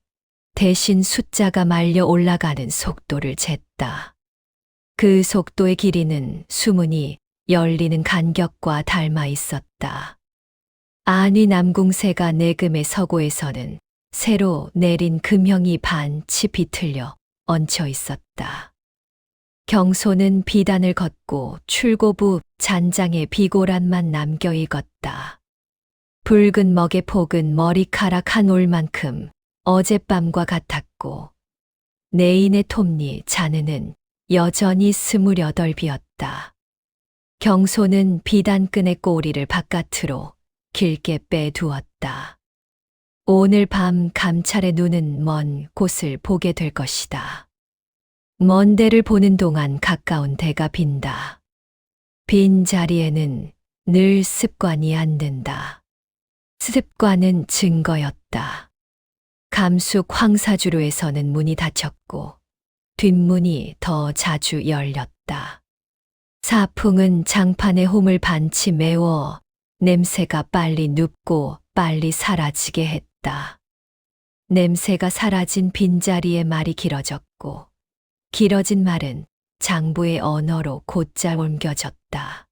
Speaker 1: 대신 숫자가 말려 올라가는 속도를 쟀다. 그 속도의 길이는 수문이 열리는 간격과 닮아 있었다. 안위 남궁새가 내금의 서고에서는 새로 내린 금형이 반치 비틀려 얹혀 있었다. 경소는 비단을 걷고 출고부 잔장에 비고란만 남겨 익었다. 붉은 먹의 폭은 머리카락 한 올만큼 어젯밤과 같았고 내인의 톱니 자느는 여전히 28비였다. 경소는 비단끈의 꼬리를 바깥으로 길게 빼두었다. 오늘 밤 감찰의 눈은 먼 곳을 보게 될 것이다. 먼 데를 보는 동안 가까운 데가 빈다. 빈 자리에는 늘 습관이 앉는다. 습관은 증거였다. 감숙 황사주로에서는 문이 닫혔고 뒷문이 더 자주 열렸다. 사풍은 장판에 홈을 반치 메워 냄새가 빨리 눕고 빨리 사라지게 했다. 냄새가 사라진 빈자리에 말이 길어졌고 길어진 말은 장부의 언어로 곧잘 옮겨졌다.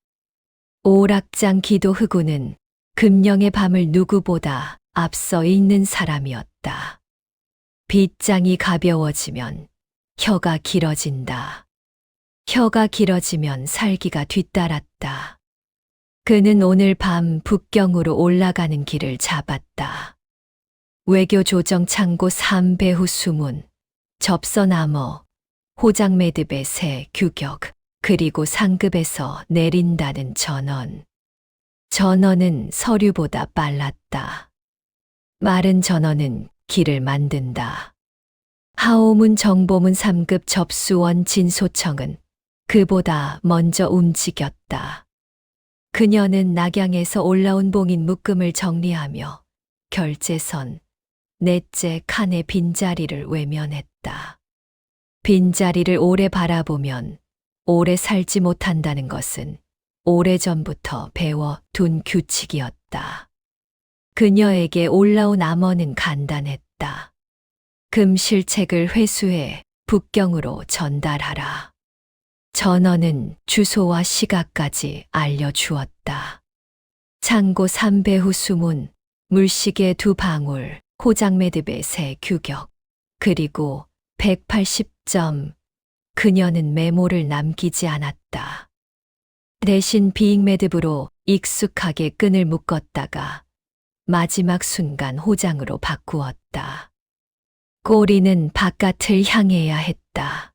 Speaker 1: 오락장 기도 흑우는 금령의 밤을 누구보다 앞서 읽는 사람이었다. 빗장이 가벼워지면 혀가 길어진다. 혀가 길어지면 살기가 뒤따랐다. 그는 오늘 밤 북경으로 올라가는 길을 잡았다. 외교조정 창고 3배후 수문, 접선암호, 호장매듭의 새 규격, 그리고 상급에서 내린다는 전원. 전원은 서류보다 빨랐다. 마른 전원은 길을 만든다. 하오문 정보문 3급 접수원 진소청은 그보다 먼저 움직였다. 그녀는 낙양에서 올라온 봉인 묶음을 정리하며 결제선, 넷째 칸의 빈자리를 외면했다. 빈자리를 오래 바라보면 오래 살지 못한다는 것은 오래전부터 배워둔 규칙이었다. 그녀에게 올라온 암호는 간단했다. 금실책을 회수해 북경으로 전달하라. 전원은 주소와 시각까지 알려주었다. 창고 3배후 수문, 물시계 2방울, 호장매듭의 새 규격, 그리고 180점. 그녀는 메모를 남기지 않았다. 대신 비익 매듭으로 익숙하게 끈을 묶었다가 마지막 순간 호장으로 바꾸었다. 꼬리는 바깥을 향해야 했다.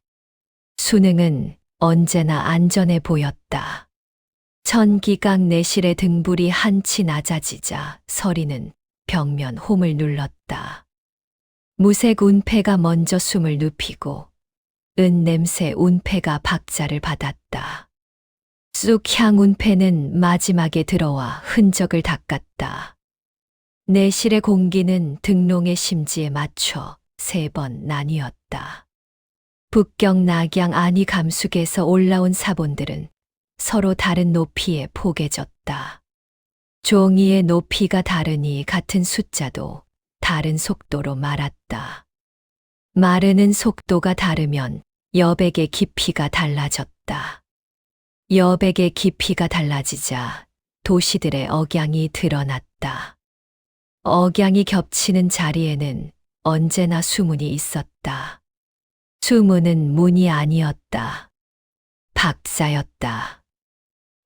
Speaker 1: 수능은 언제나 안전해 보였다. 천기각 내실의 등불이 한치 낮아지자 서리는 벽면 홈을 눌렀다. 무색 운패가 먼저 숨을 눕히고 은 냄새 운패가 박자를 받았다. 쑥향 운패는 마지막에 들어와 흔적을 닦았다. 내실의 공기는 등롱의 심지에 맞춰 3번 나뉘었다. 북경 낙양 안위 감숙에서 올라온 사본들은 서로 다른 높이에 포개졌다. 종이의 높이가 다르니 같은 숫자도 다른 속도로 말았다. 마르는 속도가 다르면 여백의 깊이가 달라졌다. 여백의 깊이가 달라지자 도시들의 억양이 드러났다. 억양이 겹치는 자리에는 언제나 수문이 있었다. 수문은 문이 아니었다. 박자였다.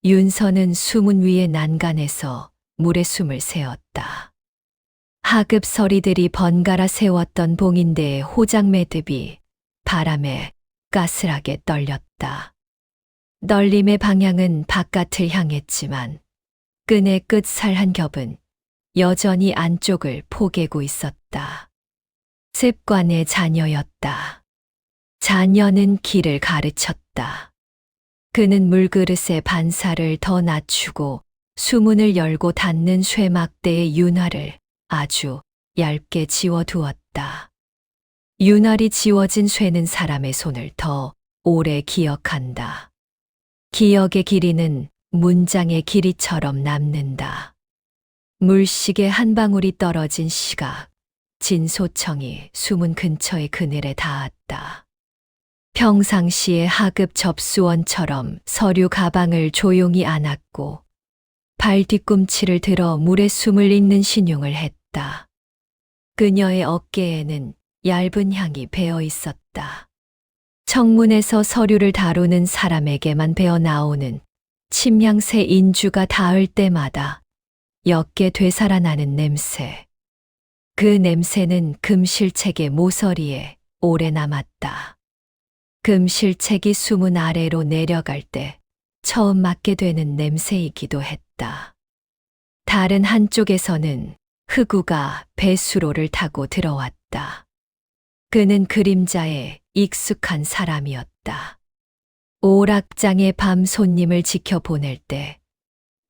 Speaker 1: 윤서는 수문 위에 난간에서 물의 숨을 세웠다. 하급 서리들이 번갈아 세웠던 봉인대의 호장 매듭이 바람에 까슬하게 떨렸다. 떨림의 방향은 바깥을 향했지만 끈의 끝살 한 겹은 여전히 안쪽을 포개고 있었다. 습관의 자녀였다. 자녀는 길을 가르쳤다. 그는 물그릇의 반사를 더 낮추고 수문을 열고 닫는 쇠막대의 윤활을 아주 얇게 지워두었다. 윤활이 지워진 쇠는 사람의 손을 더 오래 기억한다. 기억의 길이는 문장의 길이처럼 남는다. 물식의 한 방울이 떨어진 시각, 진소청이 수문 근처의 그늘에 닿았다. 평상시의 하급 접수원처럼 서류 가방을 조용히 안았고 발 뒤꿈치를 들어 물에 숨을 잇는 신용을 했다. 그녀의 어깨에는 얇은 향이 배어 있었다. 청문에서 서류를 다루는 사람에게만 배어 나오는 침향새 인주가 닿을 때마다 옅게 되살아나는 냄새. 그 냄새는 금실책의 모서리에 오래 남았다. 금실책이 수문 아래로 내려갈 때 처음 맡게 되는 냄새이기도 했다. 다른 한쪽에서는 흑우가 배수로를 타고 들어왔다. 그는 그림자에 익숙한 사람이었다. 오락장의 밤 손님을 지켜보낼 때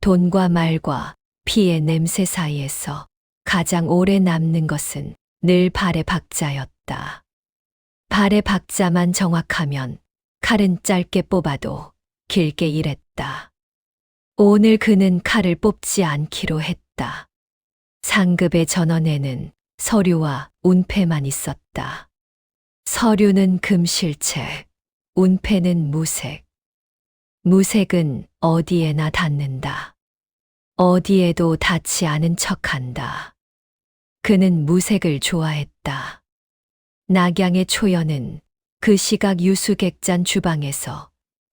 Speaker 1: 돈과 말과 피의 냄새 사이에서 가장 오래 남는 것은 늘 발의 박자였다. 발의 박자만 정확하면 칼은 짧게 뽑아도 길게 일했다. 오늘 그는 칼을 뽑지 않기로 했다. 상급의 전원에는 서류와 운패만 있었다. 서류는 금실책, 운패는 무색. 무색은 어디에나 닿는다. 어디에도 닿지 않은 척한다. 그는 무색을 좋아했다. 낙양의 초연은 그 시각 유수객잔 주방에서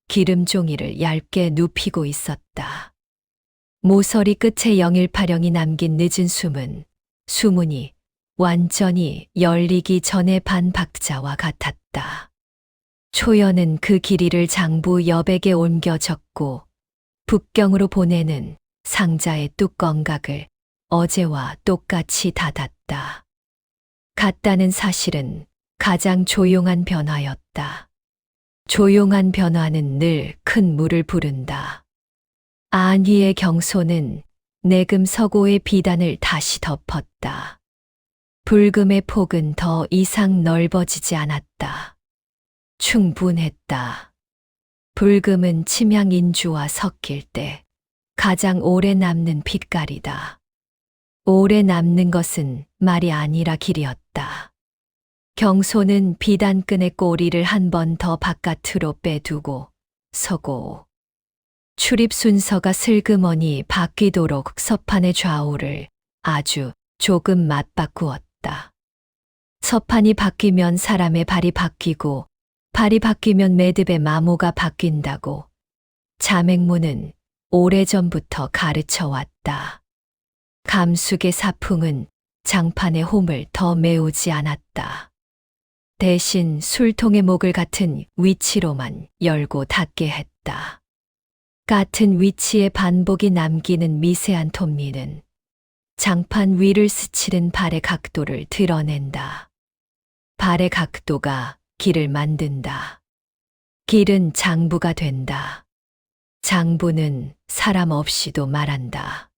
Speaker 1: 기름 종이를 얇게 눕히고 있었다. 모서리 끝에 영일파령이 남긴 늦은 숨은 수문이 완전히 열리기 전의 반박자와 같았다. 초연은 그 길이를 장부 여백에 옮겨 적고 북경으로 보내는 상자의 뚜껑각을 어제와 똑같이 닫았다. 같다는 사실은 가장 조용한 변화였다. 조용한 변화는 늘 큰 물을 부른다. 안위의 경소는 내금 서고의 비단을 다시 덮었다. 불금의 폭은 더 이상 넓어지지 않았다. 충분했다. 불금은 침향인주와 섞일 때 가장 오래 남는 빛깔이다. 오래 남는 것은 말이 아니라 길이었다. 경소는 비단끈의 꼬리를 한 번 더 바깥으로 빼두고 서고 출입 순서가 슬그머니 바뀌도록 서판의 좌우를 아주 조금 맞바꾸었다. 서판이 바뀌면 사람의 발이 바뀌고 발이 바뀌면 매듭의 마모가 바뀐다고 자맹문은 오래전부터 가르쳐 왔다. 감숙의 사풍은 장판의 홈을 더 메우지 않았다. 대신 술통의 목을 같은 위치로만 열고 닫게 했다. 같은 위치의 반복이 남기는 미세한 톱니는 장판 위를 스치는 발의 각도를 드러낸다. 발의 각도가 길을 만든다. 길은 장부가 된다. 장부는 사람 없이도 말한다.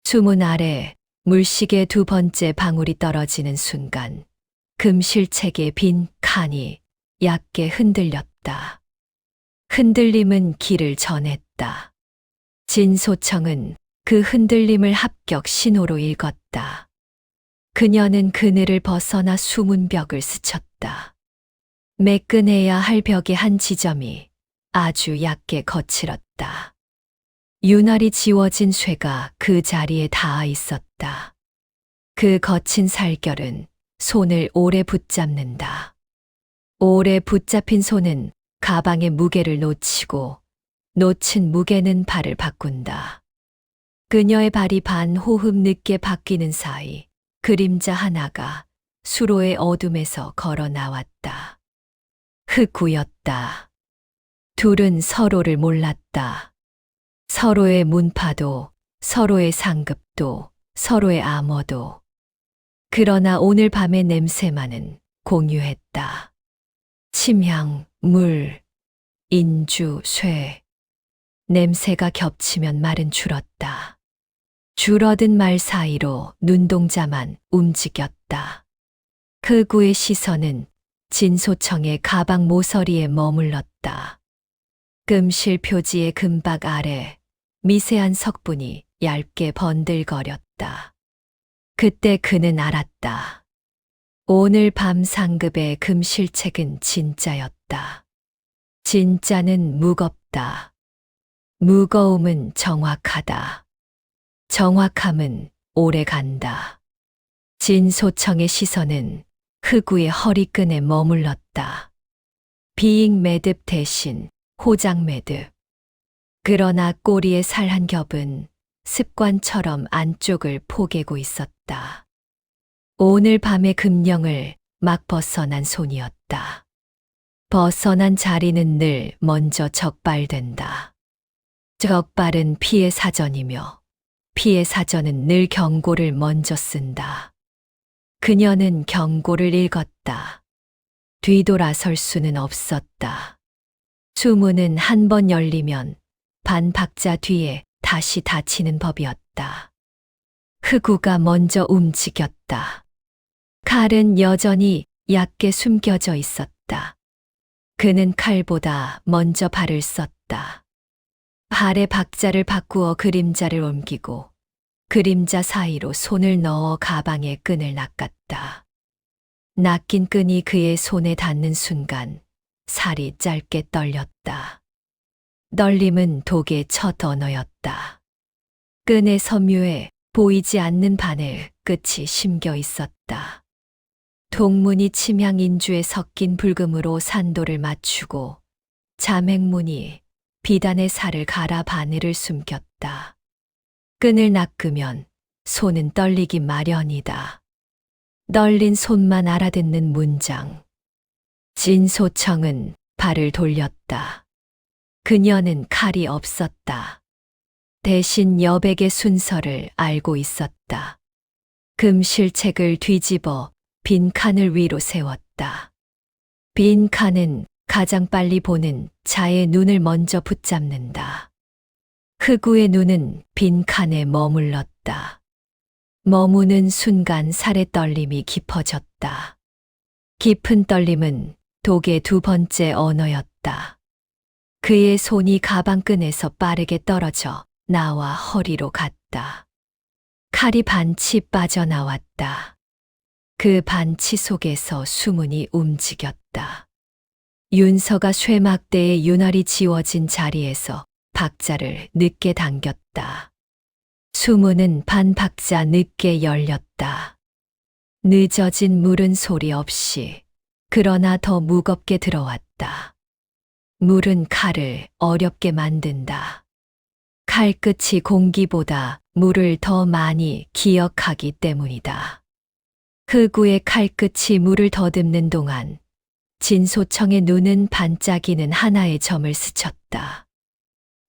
Speaker 1: 수문 아래 물식의 두 번째 방울이 떨어지는 순간 금실책의 빈 칸이 얕게 흔들렸다. 흔들림은 길을 전했다. 진소청은 그 흔들림을 합격 신호로 읽었다. 그녀는 그늘을 벗어나 수문벽을 스쳤다. 매끈해야 할 벽의 한 지점이 아주 얕게 거칠었다. 윤활이 지워진 쇠가 그 자리에 닿아 있었다. 그 거친 살결은 손을 오래 붙잡는다. 오래 붙잡힌 손은 가방의 무게를 놓치고 놓친 무게는 발을 바꾼다. 그녀의 발이 반 호흡 늦게 바뀌는 사이 그림자 하나가 수로의 어둠에서 걸어 나왔다. 흑구였다. 둘은 서로를 몰랐다. 서로의 문파도, 서로의 상급도, 서로의 암호도. 그러나 오늘 밤의 냄새만은 공유했다. 침향, 물, 인주, 쇠. 냄새가 겹치면 말은 줄었다. 줄어든 말 사이로 눈동자만 움직였다. 흑우의 시선은 진소청의 가방 모서리에 머물렀다. 금실 표지의 금박 아래 미세한 석분이 얇게 번들거렸다. 그때 그는 알았다. 오늘 밤 상급의 금실책은 진짜였다. 진짜는 무겁다. 무거움은 정확하다. 정확함은 오래 간다. 진소청의 시선은 흑우의 허리끈에 머물렀다. 비익 매듭 대신 호장 매듭. 그러나 꼬리의 살 한 겹은 습관처럼 안쪽을 포개고 있었다. 오늘 밤의 금령을 막 벗어난 손이었다. 벗어난 자리는 늘 먼저 적발된다. 적발은 피해 사전이며 피해 사전은 늘 경고를 먼저 쓴다. 그녀는 경고를 읽었다. 뒤돌아설 수는 없었다. 수문은 한 번 열리면 반 박자 뒤에 다시 닫히는 법이었다. 흑우가 먼저 움직였다. 칼은 여전히 얕게 숨겨져 있었다. 그는 칼보다 먼저 발을 썼다. 발의 박자를 바꾸어 그림자를 옮기고 그림자 사이로 손을 넣어 가방의 끈을 낚았다. 낚인 끈이 그의 손에 닿는 순간 살이 짧게 떨렸다. 떨림은 독의 첫 언어였다. 끈의 섬유에 보이지 않는 바늘 끝이 심겨 있었다. 동문이 침향 인주에 섞인 불금으로 산도를 맞추고 자맹문이 비단의 살을 갈아 바늘을 숨겼다. 끈을 낚으면 손은 떨리기 마련이다. 떨린 손만 알아듣는 문장. 진소청은 발을 돌렸다. 그녀는 칼이 없었다. 대신 여백의 순서를 알고 있었다. 금실책을 뒤집어 빈 칸을 위로 세웠다. 빈 칸은 가장 빨리 보는 자의 눈을 먼저 붙잡는다. 흑우의 눈은 빈 칸에 머물렀다. 머무는 순간 살의 떨림이 깊어졌다. 깊은 떨림은 독의 두 번째 언어였다. 그의 손이 가방끈에서 빠르게 떨어져 나와 허리로 갔다. 칼이 반치 빠져나왔다. 그 반치 속에서 수문이 움직였다. 윤서가 쇠막대에 윤활이 지워진 자리에서 박자를 늦게 당겼다. 수문은 반 박자 늦게 열렸다. 늦어진 물은 소리 없이 그러나 더 무겁게 들어왔다. 물은 칼을 어렵게 만든다. 칼끝이 공기보다 물을 더 많이 기억하기 때문이다. 흑우의 칼끝이 물을 더듬는 동안 진소청의 눈은 반짝이는 하나의 점을 스쳤다.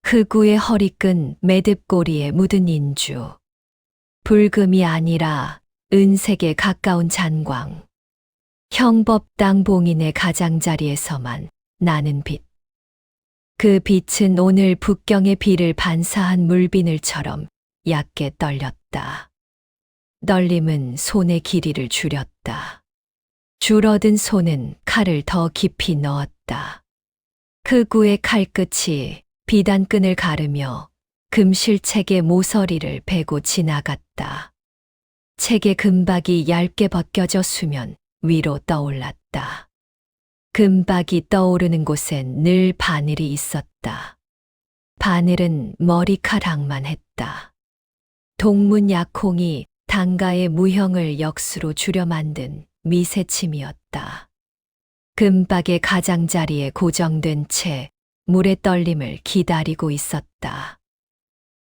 Speaker 1: 흑우의 허리끈 매듭고리에 묻은 인주. 붉음이 아니라 은색에 가까운 잔광. 형법당 봉인의 가장자리에서만 나는 빛. 그 빛은 오늘 북경의 비를 반사한 물비늘처럼 얕게 떨렸다. 떨림은 손의 길이를 줄였다. 줄어든 손은 칼을 더 깊이 넣었다. 흑우의 칼끝이 비단끈을 가르며 금실책의 모서리를 베고 지나갔다. 책의 금박이 얇게 벗겨져 수면 위로 떠올랐다. 금박이 떠오르는 곳엔 늘 바늘이 있었다. 바늘은 머리카락만 했다. 동문 약홍이 단가의 무형을 역수로 줄여 만든 미새침이었다. 금박의 가장자리에 고정된 채 물의 떨림을 기다리고 있었다.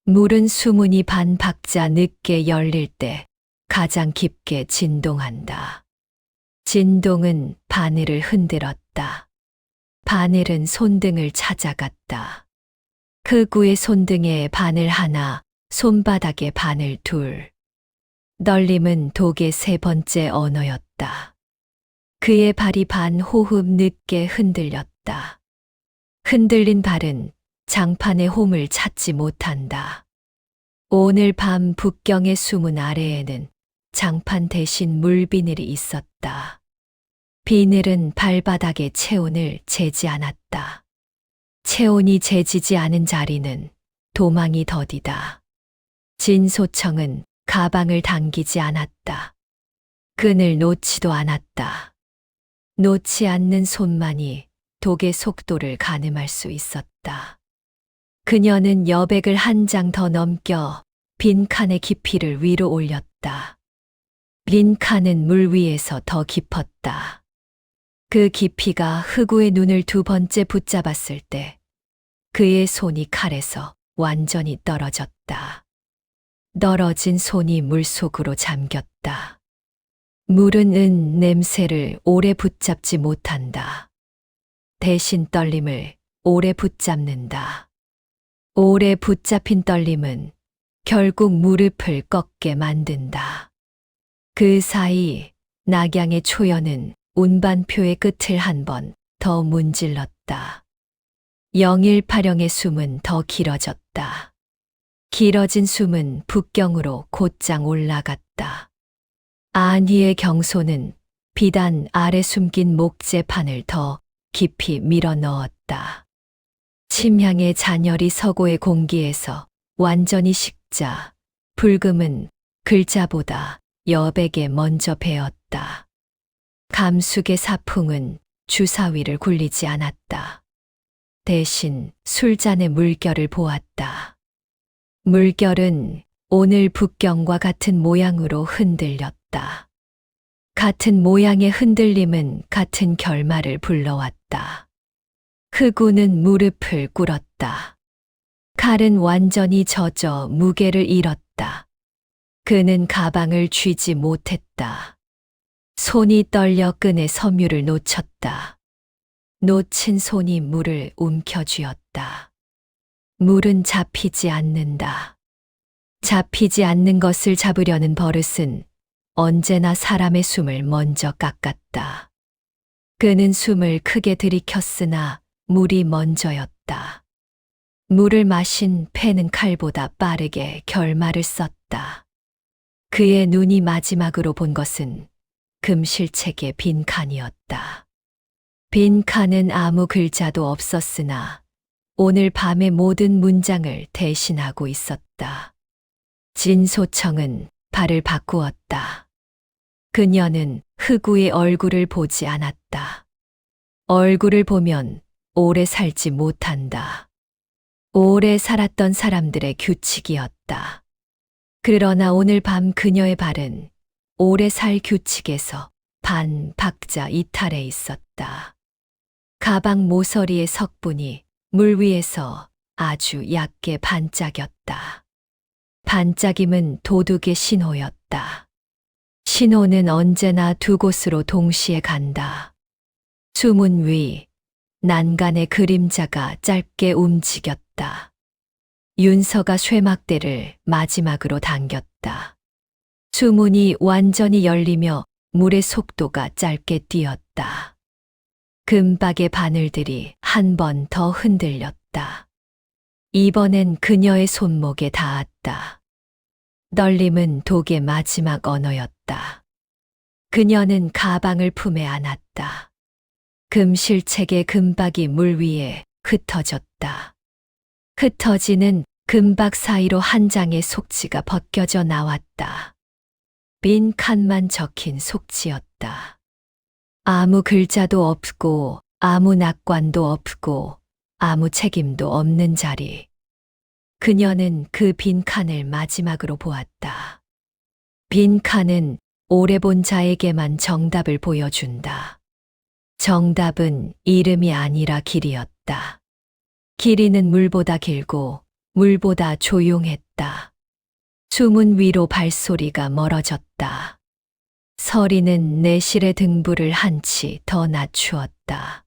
Speaker 1: 물은 수문이 반 박자 늦게 열릴 때 가장 깊게 진동한다. 진동은 바늘을 흔들었다. 바늘은 손등을 찾아갔다. 흑우의 손등에 바늘 하나, 손바닥에 바늘 둘. 떨림은 독의 세 번째 언어였다. 그의 발이 반 호흡 늦게 흔들렸다. 흔들린 발은 장판의 홈을 찾지 못한다. 오늘 밤 북경의 수문 아래에는 장판 대신 물비늘이 있었다. 비늘은 발바닥의 체온을 재지 않았다. 체온이 재지지 않은 자리는 도망이 더디다. 진소청은 가방을 당기지 않았다. 끈을 놓지도 않았다. 놓지 않는 손만이 독의 속도를 가늠할 수 있었다. 그녀는 여백을 한 장 더 넘겨 빈 칸의 깊이를 위로 올렸다. 빈 칸은 물 위에서 더 깊었다. 그 깊이가 흑우의 눈을 두 번째 붙잡았을 때 그의 손이 칼에서 완전히 떨어졌다. 떨어진 손이 물속으로 잠겼다. 물은 은 냄새를 오래 붙잡지 못한다. 대신 떨림을 오래 붙잡는다. 오래 붙잡힌 떨림은 결국 무릎을 꺾게 만든다. 그 사이 낙양의 초연은 운반표의 끝을 한 번 더 문질렀다. 영일파령의 숨은 더 길어졌다. 길어진 숨은 북경으로 곧장 올라갔다. 안희의 경소는 비단 아래 숨긴 목재판을 더 깊이 밀어 넣었다. 침향의 잔열이 서고의 공기에서 완전히 식자, 불금은 글자보다 여백에 먼저 배었다. 감숙의 사풍은 주사위를 굴리지 않았다. 대신 술잔의 물결을 보았다. 물결은 오늘 북경과 같은 모양으로 흔들렸다. 같은 모양의 흔들림은 같은 결말을 불러왔다. 흑우는 무릎을 꿇었다. 칼은 완전히 젖어 무게를 잃었다. 그는 가방을 쥐지 못했다. 손이 떨려 끈의 섬유를 놓쳤다. 놓친 손이 물을 움켜쥐었다. 물은 잡히지 않는다. 잡히지 않는 것을 잡으려는 버릇은 언제나 사람의 숨을 먼저 깎았다. 그는 숨을 크게 들이켰으나 물이 먼저였다. 물을 마신 패는 칼보다 빠르게 결말을 썼다. 그의 눈이 마지막으로 본 것은 금실책의 빈 칸이었다. 빈 칸은 아무 글자도 없었으나 오늘 밤의 모든 문장을 대신하고 있었다. 진소청은 발을 바꾸었다. 그녀는 흑우의 얼굴을 보지 않았다. 얼굴을 보면 오래 살지 못한다. 오래 살았던 사람들의 규칙이었다. 그러나 오늘 밤 그녀의 발은 오래 살 규칙에서 반 박자 이탈해 있었다. 가방 모서리의 석분이 물 위에서 아주 얕게 반짝였다. 반짝임은 도둑의 신호였다. 신호는 언제나 두 곳으로 동시에 간다. 수문 위, 난간의 그림자가 짧게 움직였다. 윤서가 쇠막대를 마지막으로 당겼다. 수문이 완전히 열리며 물의 속도가 짧게 뛰었다. 금박의 바늘들이 한 번 더 흔들렸다. 이번엔 그녀의 손목에 닿았다. 떨림은 독의 마지막 언어였다. 그녀는 가방을 품에 안았다. 금실책의 금박이 물 위에 흩어졌다. 흩어지는 금박 사이로 한 장의 속지가 벗겨져 나왔다. 빈 칸만 적힌 속지였다. 아무 글자도 없고 아무 낙관도 없고 아무 책임도 없는 자리. 그녀는 그 빈 칸을 마지막으로 보았다. 빈 칸은 오래 본 자에게만 정답을 보여준다. 정답은 이름이 아니라 길이였다. 길이는 물보다 길고 물보다 조용했다. 수문 위로 발소리가 멀어졌다. 서리는 내실의 등불을 한치 더 낮추었다.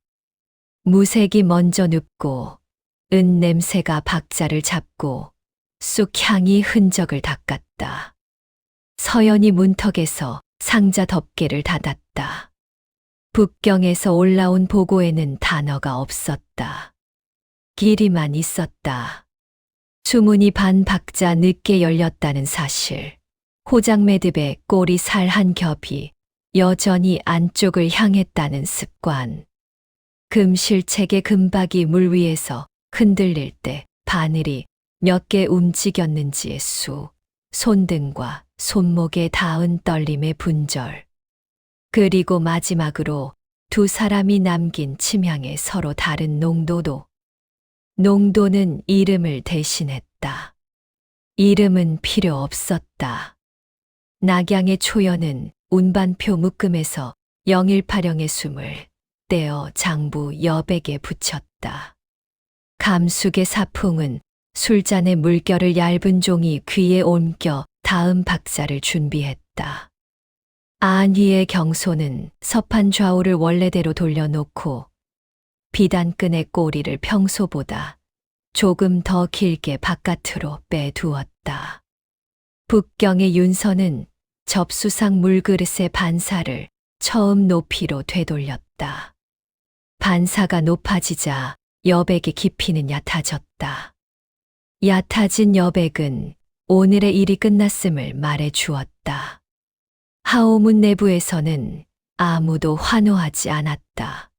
Speaker 1: 무색이 먼저 눕고 은 냄새가 박자를 잡고 쑥 향이 흔적을 닦았다. 서연이 문턱에서 상자 덮개를 닫았다. 북경에서 올라온 보고에는 단어가 없었다. 길이만 있었다. 수문이 반 박자 늦게 열렸다는 사실. 호장 매듭에 꼬리 살 한 겹이 여전히 안쪽을 향했다는 습관. 금실책의 금박이 물 위에서 흔들릴 때 바늘이 몇 개 움직였는지의 수, 손등과 손목에 닿은 떨림의 분절. 그리고 마지막으로 두 사람이 남긴 침향의 서로 다른 농도도. 농도는 이름을 대신했다. 이름은 필요 없었다. 낙양의 초연은 운반표 묶음에서 0180의 숨을 떼어 장부 여백에 붙였다. 감숙의 사풍은 술잔의 물결을 얇은 종이 귀에 옮겨 다음 박자를 준비했다. 안희의 경소는 서판 좌우를 원래대로 돌려놓고 비단끈의 꼬리를 평소보다 조금 더 길게 바깥으로 빼두었다. 북경의 윤서는 접수상 물그릇의 반사를 처음 높이로 되돌렸다. 반사가 높아지자 여백의 깊이는 얕아졌다. 얕아진 여백은 오늘의 일이 끝났음을 말해 주었다. 하오문 내부에서는 아무도 환호하지 않았다.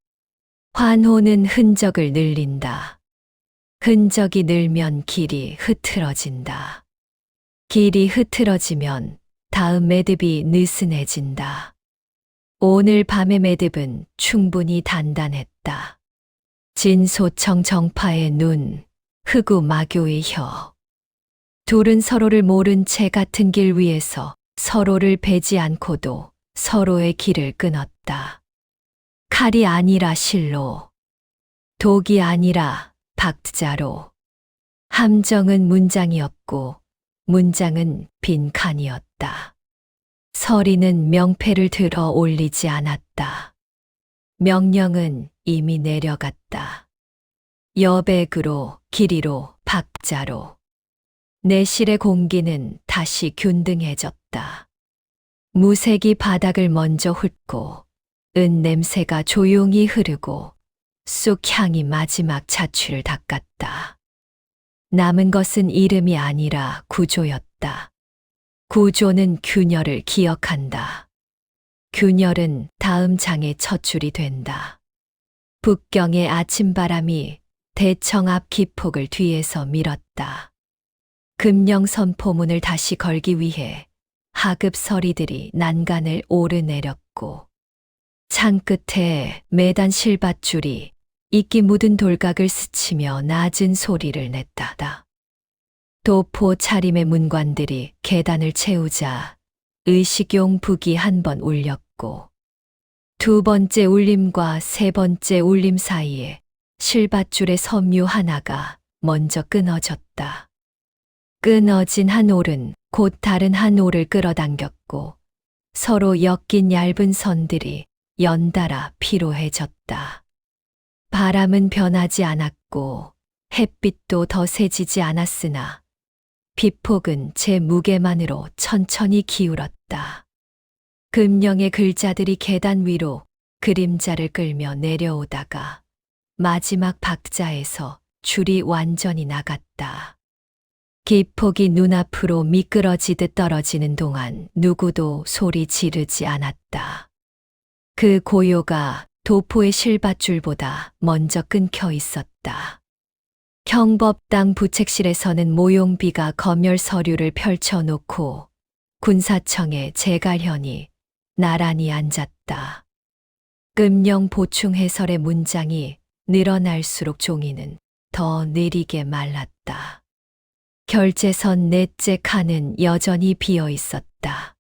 Speaker 1: 환호는 흔적을 늘린다. 흔적이 늘면 길이 흐트러진다. 길이 흐트러지면 다음 매듭이 느슨해진다. 오늘 밤의 매듭은 충분히 단단했다. 진소청 정파의 눈, 흑우 마교의 혀. 둘은 서로를 모른 채 같은 길 위에서 서로를 베지 않고도 서로의 길을 끊었다. 칼이 아니라 실로, 독이 아니라 박자로. 함정은 문장이었고 문장은 빈 칸이었다. 서리는 명패를 들어 올리지 않았다. 명령은 이미 내려갔다. 여백으로, 길이로, 박자로. 내실의 공기는 다시 균등해졌다. 무색이 바닥을 먼저 훑고 은 냄새가 조용히 흐르고 쑥 향이 마지막 자취를 닦았다. 남은 것은 이름이 아니라 구조였다. 구조는 균열을 기억한다. 균열은 다음 장의 첫 줄이 된다. 북경의 아침바람이 대청 앞 기폭을 뒤에서 밀었다. 금령 선포문을 다시 걸기 위해 하급 서리들이 난간을 오르내렸고 창 끝에 매단 실밧줄이 이끼 묻은 돌각을 스치며 낮은 소리를 냈다. 도포 차림의 문관들이 계단을 채우자 의식용 북이 한 번 울렸고 두 번째 울림과 세 번째 울림 사이에 실밧줄의 섬유 하나가 먼저 끊어졌다. 끊어진 한 올은 곧 다른 한 올을 끌어당겼고 서로 엮인 얇은 선들이 연달아 피로해졌다. 바람은 변하지 않았고 햇빛도 더 세지지 않았으나 비폭은 제 무게만으로 천천히 기울었다. 금령의 글자들이 계단 위로 그림자를 끌며 내려오다가 마지막 박자에서 줄이 완전히 나갔다. 기폭이 눈앞으로 미끄러지듯 떨어지는 동안 누구도 소리 지르지 않았다. 그 고요가 도포의 실밧줄보다 먼저 끊겨 있었다. 형법당 부책실에서는 모용비가 검열 서류를 펼쳐놓고 군사청의 제갈현이 나란히 앉았다. 금령 보충 해설의 문장이 늘어날수록 종이는 더 느리게 말랐다. 결제선 넷째 칸은 여전히 비어 있었다.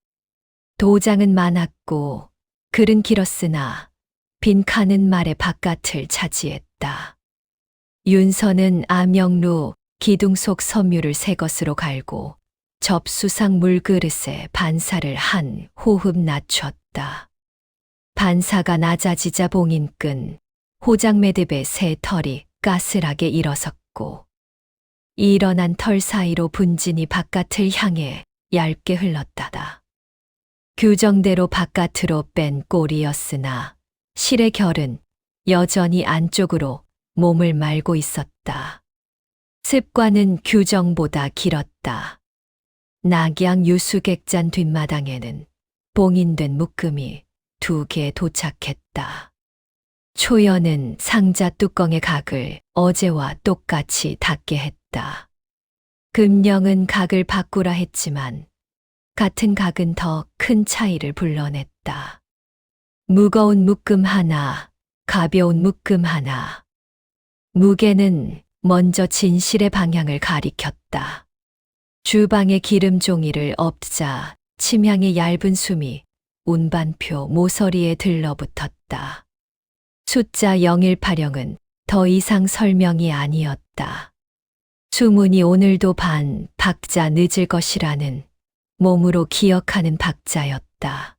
Speaker 1: 도장은 많았고 글은 길었으나 빈 칸은 말의 바깥을 차지했다. 윤서는 암영루 기둥 속 섬유를 새 것으로 갈고 접수상 물그릇에 반사를 한 호흡 낮췄다. 반사가 낮아지자 봉인끈, 호장매듭의 새 털이 까슬하게 일어섰고 일어난 털 사이로 분진이 바깥을 향해 얇게 흘렀다다. 규정대로 바깥으로 뺀 꼴이었으나 실의 결은 여전히 안쪽으로 몸을 말고 있었다. 습관은 규정보다 길었다. 낙양 유수객잔 뒷마당에는 봉인된 묶음이 2개 도착했다. 초연은 상자 뚜껑의 각을 어제와 똑같이 닫게 했다. 금령은 각을 바꾸라 했지만 같은 각은 더 큰 차이를 불러냈다. 무거운 묶음 하나, 가벼운 묶음 하나. 무게는 먼저 진실의 방향을 가리켰다. 주방의 기름 종이를 엎자 침향의 얇은 숨이 운반표 모서리에 들러붙었다. 숫자 0180은 더 이상 설명이 아니었다. 수문이 오늘도 반 박자 늦을 것이라는 몸으로 기억하는 박자였다.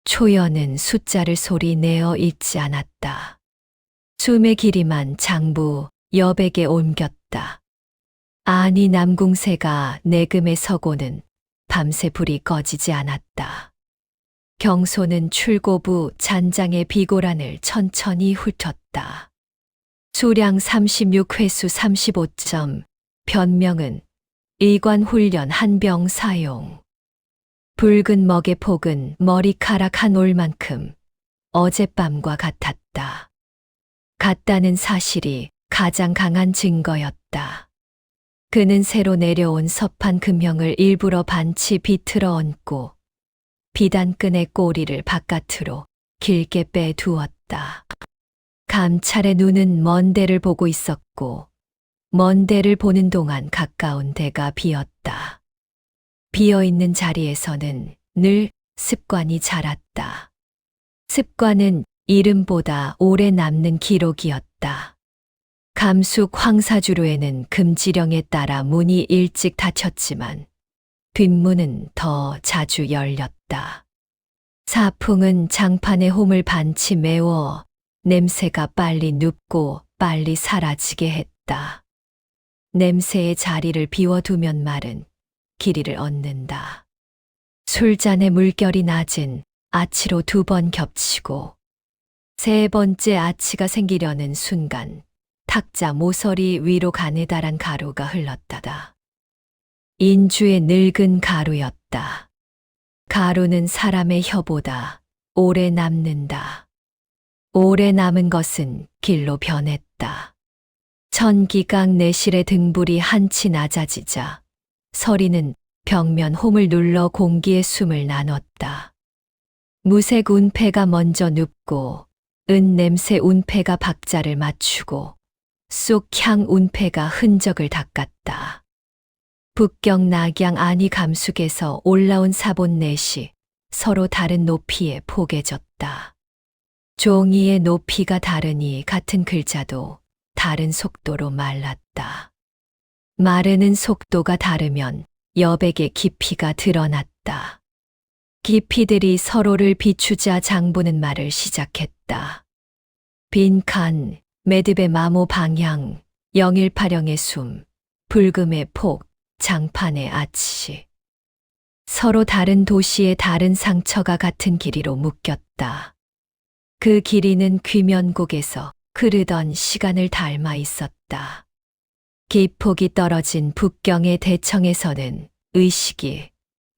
Speaker 1: 초연은 숫자를 소리 내어 읽지 않았다. 숨의 길이만 장부 여백에 옮겼다. 아니 남궁새가 내금에 서고는 밤새 불이 꺼지지 않았다. 경소는 출고부 잔장의 비고란을 천천히 훑었다. 수량 36회수 35점, 변명은 일관훈련 한 병 사용. 붉은 먹의 폭은 머리카락 한 올만큼 어젯밤과 같았다. 같다는 사실이 가장 강한 증거였다. 그는 새로 내려온 섭한 금형을 일부러 반치 비틀어 얹고 비단끈의 꼬리를 바깥으로 길게 빼두었다. 감찰의 눈은 먼 데를 보고 있었고 먼 데를 보는 동안 가까운 데가 비었다. 비어있는 자리에서는 늘 습관이 자랐다. 습관은 이름보다 오래 남는 기록이었다. 감숙 황사주로에는 금지령에 따라 문이 일찍 닫혔지만 뒷문은 더 자주 열렸다. 사풍은 장판에 홈을 반치 메워 냄새가 빨리 눕고 빨리 사라지게 했다. 냄새의 자리를 비워두면 말은 길이를 얻는다. 술잔에 물결이 낮은 아치로 2번 겹치고 세 번째 아치가 생기려는 순간 탁자 모서리 위로 가느다란 가루가 흘렀다다. 인주의 늙은 가루였다. 가루는 사람의 혀보다 오래 남는다. 오래 남은 것은 길로 변했다. 천기강 내실의 등불이 한치 낮아지자 서리는 벽면 홈을 눌러 공기의 숨을 나눴다. 무색 운패가 먼저 눕고 은 냄새 운패가 박자를 맞추고 쑥향 운패가 흔적을 닦았다. 북경 낙양 안이 감숙에서 올라온 사본 넷이 서로 다른 높이에 포개졌다. 종이의 높이가 다르니 같은 글자도 다른 속도로 말랐다. 마르는 속도가 다르면 여백의 깊이가 드러났다. 깊이들이 서로를 비추자 장부는 말을 시작했다. 빈칸, 매듭의 마모 방향, 018형의 숨, 불금의 폭, 장판의 아치. 서로 다른 도시의 다른 상처가 같은 길이로 묶였다. 그 길이는 귀면곡에서 흐르던 시간을 닮아 있었다. 기폭이 떨어진 북경의 대청에서는 의식이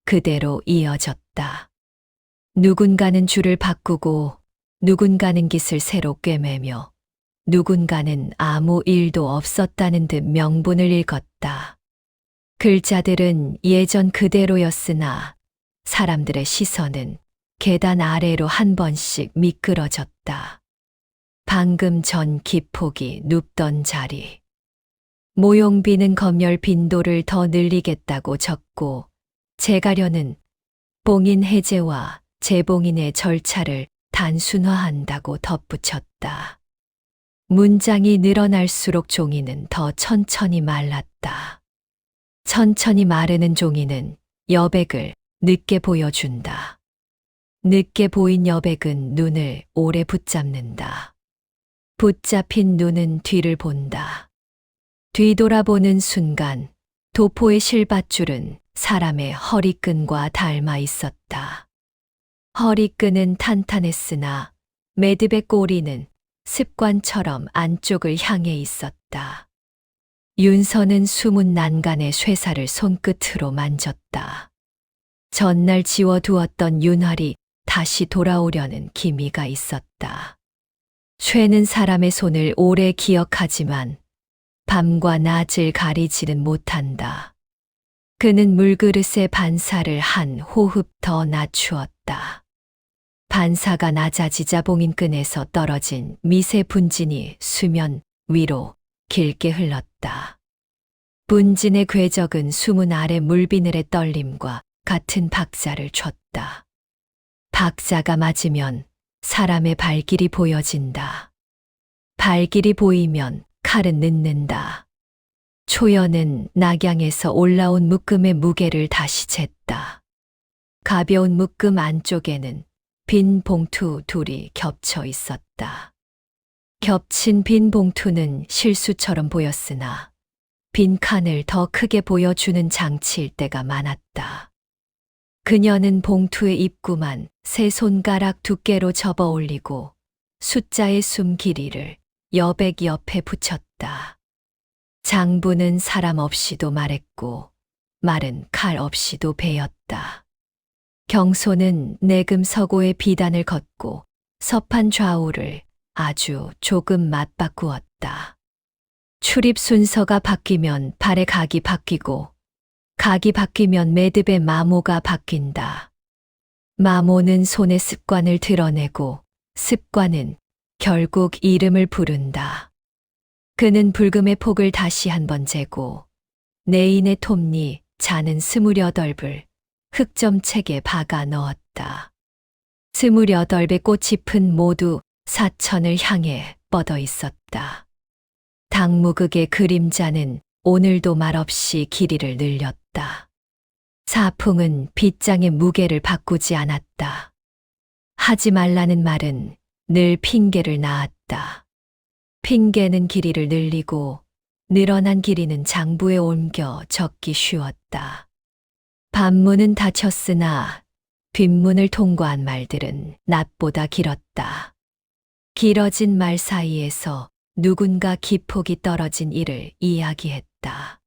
Speaker 1: 그대로 이어졌다. 누군가는 줄을 바꾸고 누군가는 깃을 새로 꿰매며 누군가는 아무 일도 없었다는 듯 명분을 읽었다. 글자들은 예전 그대로였으나 사람들의 시선은 계단 아래로 한 번씩 미끄러졌다. 방금 전 기폭이 눕던 자리. 모용비는 검열 빈도를 더 늘리겠다고 적고 재가려는 봉인 해제와 재봉인의 절차를 단순화한다고 덧붙였다. 문장이 늘어날수록 종이는 더 천천히 말랐다. 천천히 마르는 종이는 여백을 늦게 보여준다. 늦게 보인 여백은 눈을 오래 붙잡는다. 붙잡힌 눈은 뒤를 본다. 뒤돌아보는 순간 도포의 실밧줄은 사람의 허리끈과 닮아 있었다. 허리끈은 탄탄했으나 매듭의 꼬리는 습관처럼 안쪽을 향해 있었다. 윤서는 숨은 난간의 쇠사를 손끝으로 만졌다. 전날 지워두었던 윤활이 다시 돌아오려는 기미가 있었다. 쇠는 사람의 손을 오래 기억하지만 밤과 낮을 가리지는 못한다. 그는 물그릇의 반사를 한 호흡 더 낮추었다. 반사가 낮아지자 봉인끈에서 떨어진 미세 분진이 수면 위로 길게 흘렀다. 분진의 궤적은 수문 아래 물비늘의 떨림과 같은 박자를 쳤다. 박자가 맞으면 사람의 발길이 보여진다. 발길이 보이면 칼은 늦는다. 초연은 낙양에서 올라온 묶음의 무게를 다시 쟀다. 가벼운 묶음 안쪽에는 빈 봉투 둘이 겹쳐 있었다. 겹친 빈 봉투는 실수처럼 보였으나 빈 칸을 더 크게 보여주는 장치일 때가 많았다. 그녀는 봉투의 입구만 세 손가락 두께로 접어 올리고 숫자의 숨 길이를 여백 옆에 붙였다. 장부는 사람 없이도 말했고 말은 칼 없이도 베었다. 경소는 내금 서고의 비단을 걷고 서판 좌우를 아주 조금 맞바꾸었다. 출입 순서가 바뀌면 발의 각이 바뀌고 각이 바뀌면 매듭의 마모가 바뀐다. 마모는 손의 습관을 드러내고 습관은 결국 이름을 부른다. 그는 불금의 폭을 다시 한번 재고 내인의 톱니 자는 28불 흑점책에 박아 넣었다. 28의 꽃잎은 모두 사천을 향해 뻗어 있었다. 당무극의 그림자는 오늘도 말없이 길이를 늘렸다. 사풍은 빗장의 무게를 바꾸지 않았다. 하지 말라는 말은 늘 핑계를 낳았다. 핑계는 길이를 늘리고 늘어난 길이는 장부에 옮겨 적기 쉬웠다. 반문은 닫혔으나 뒷문을 통과한 말들은 낮보다 길었다. 길어진 말 사이에서 누군가 기폭이 떨어진 일을 이야기했다.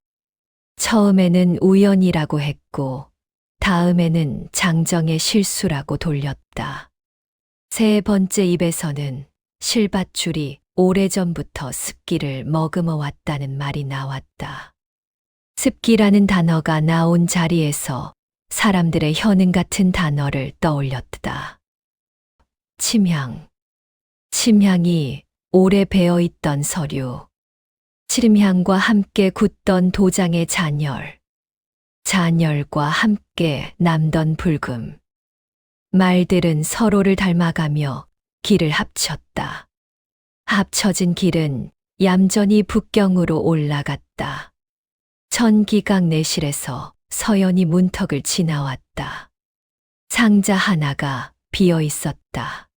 Speaker 1: 처음에는 우연이라고 했고 다음에는 장정의 실수라고 돌렸다. 세 번째 입에서는 실밧줄이 오래전부터 습기를 머금어 왔다는 말이 나왔다. 습기라는 단어가 나온 자리에서 사람들의 현응 같은 단어를 떠올렸다. 침향. 침향이 오래 배어있던 서류. 침향과 함께 굳던 도장의 잔열. 잔열과 함께 남던 불금. 말들은 서로를 닮아가며 길을 합쳤다. 합쳐진 길은 얌전히 북경으로 올라갔다. 천기각 내실에서 서연이 문턱을 지나왔다. 상자 하나가 비어 있었다.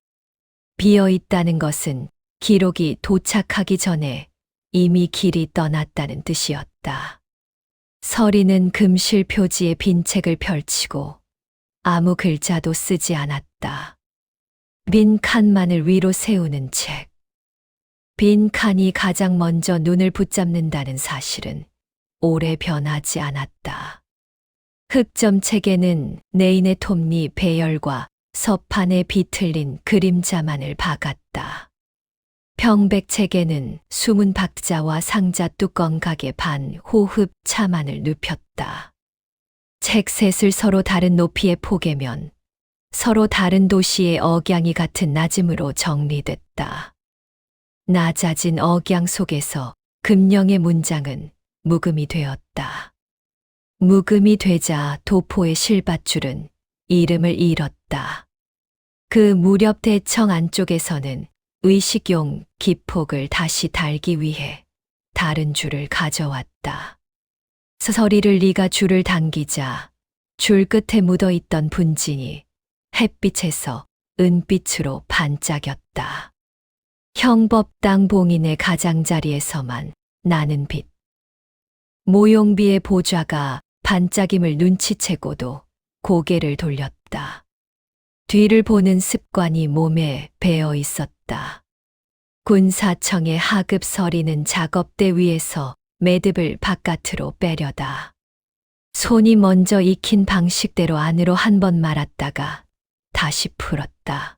Speaker 1: 비어 있다는 것은 기록이 도착하기 전에 이미 길이 떠났다는 뜻이었다. 서리는 금실 표지에 빈 책을 펼치고 아무 글자도 쓰지 않았다. 빈 칸만을 위로 세우는 책. 빈 칸이 가장 먼저 눈을 붙잡는다는 사실은 오래 변하지 않았다. 흑점 책에는 내인의 톱니 배열과 서판에 비틀린 그림자만을 박았다. 평백 책에는 숨은 박자와 상자 뚜껑 각의 반 호흡 차만을 눕혔다. 책 셋을 서로 다른 높이의 포개면 서로 다른 도시의 억양이 같은 낮음으로 정리됐다. 낮아진 억양 속에서 금령의 문장은 묵음이 되었다. 묵음이 되자 도포의 실밧줄은 이름을 잃었다. 그 무렵 대청 안쪽에서는 의식용 기폭을 다시 달기 위해 다른 줄을 가져왔다. 서리를 리가 줄을 당기자 줄 끝에 묻어있던 분진이 햇빛에서 은빛으로 반짝였다. 형법당 봉인의 가장자리에서만 나는 빛. 모용비의 보좌가 반짝임을 눈치채고도 고개를 돌렸다. 뒤를 보는 습관이 몸에 배어 있었다. 군사청의 하급 서리는 작업대 위에서 매듭을 바깥으로 빼려다. 손이 먼저 익힌 방식대로 안으로 한 번 말았다가 다시 풀었다.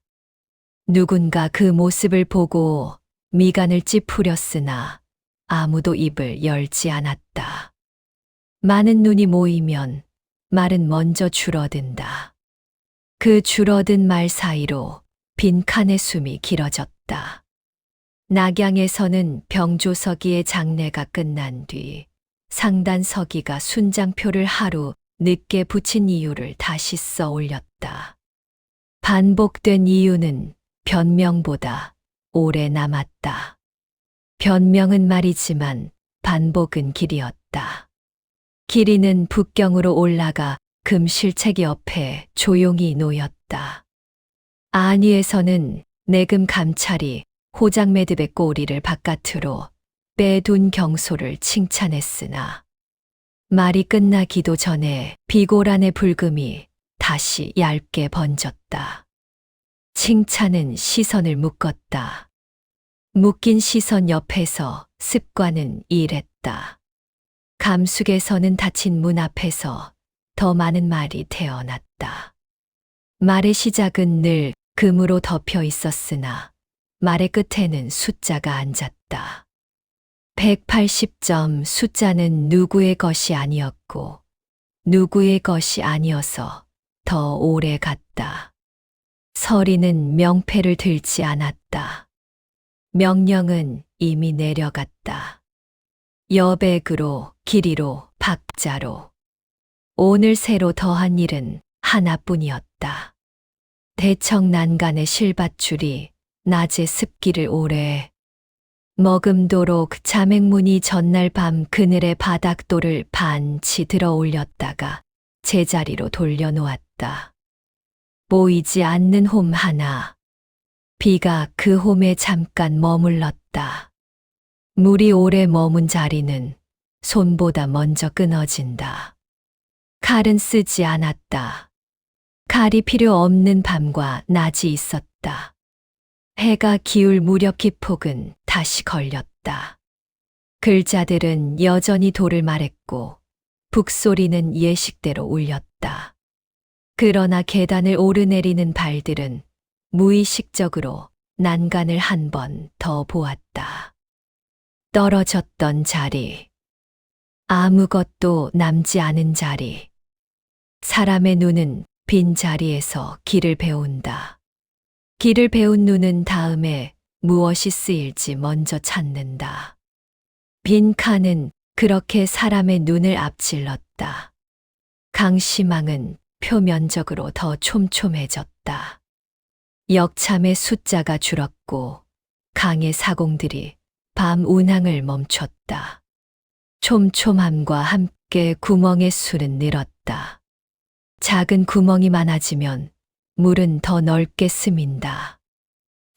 Speaker 1: 누군가 그 모습을 보고 미간을 찌푸렸으나 아무도 입을 열지 않았다. 많은 눈이 모이면 말은 먼저 줄어든다. 그 줄어든 말 사이로 빈칸의 숨이 길어졌다. 낙양에서는 병조서기의 장례가 끝난 뒤 상단서기가 순장표를 하루 늦게 붙인 이유를 다시 써 올렸다. 반복된 이유는 변명보다 오래 남았다. 변명은 말이지만 반복은 길이었다. 길이는 북경으로 올라가 금실책 옆에 조용히 놓였다. 안위에서는 내금 감찰이 호장 매듭의 꼬리를 바깥으로 빼둔 경소를 칭찬했으나 말이 끝나기도 전에 비고란의 불금이 다시 얇게 번졌다. 칭찬은 시선을 묶었다. 묶인 시선 옆에서 습관은 일했다. 감숙에서는 닫힌 문 앞에서 더 많은 말이 태어났다. 말의 시작은 늘 금으로 덮여 있었으나 말의 끝에는 숫자가 앉았다. 180점 숫자는 누구의 것이 아니었고 누구의 것이 아니어서 더 오래 갔다. 서리는 명패를 들지 않았다. 명령은 이미 내려갔다. 여백으로, 길이로, 박자로. 오늘 새로 더한 일은 하나뿐이었다. 대청 난간의 실밧줄이 낮의 습기를 오래 머금도록 자맹문이 전날 밤 그늘의 바닥돌을 반치 들어 올렸다가 제자리로 돌려놓았다. 보이지 않는 홈 하나. 비가 그 홈에 잠깐 머물렀다. 물이 오래 머문 자리는 손보다 먼저 끊어진다. 칼은 쓰지 않았다. 칼이 필요 없는 밤과 낮이 있었다. 해가 기울 무렵 기폭은 다시 걸렸다. 글자들은 여전히 돌을 말했고 북소리는 예식대로 울렸다. 그러나 계단을 오르내리는 발들은 무의식적으로 난간을 한 번 더 보았다. 떨어졌던 자리. 아무것도 남지 않은 자리. 사람의 눈은 빈 자리에서 길을 배운다. 길을 배운 눈은 다음에 무엇이 쓰일지 먼저 찾는다. 빈 칸은 그렇게 사람의 눈을 앞질렀다. 강시망은 표면적으로 더 촘촘해졌다. 역참의 숫자가 줄었고 강의 사공들이 밤 운항을 멈췄다. 촘촘함과 함께 구멍의 수는 늘었다. 작은 구멍이 많아지면 물은 더 넓게 스민다.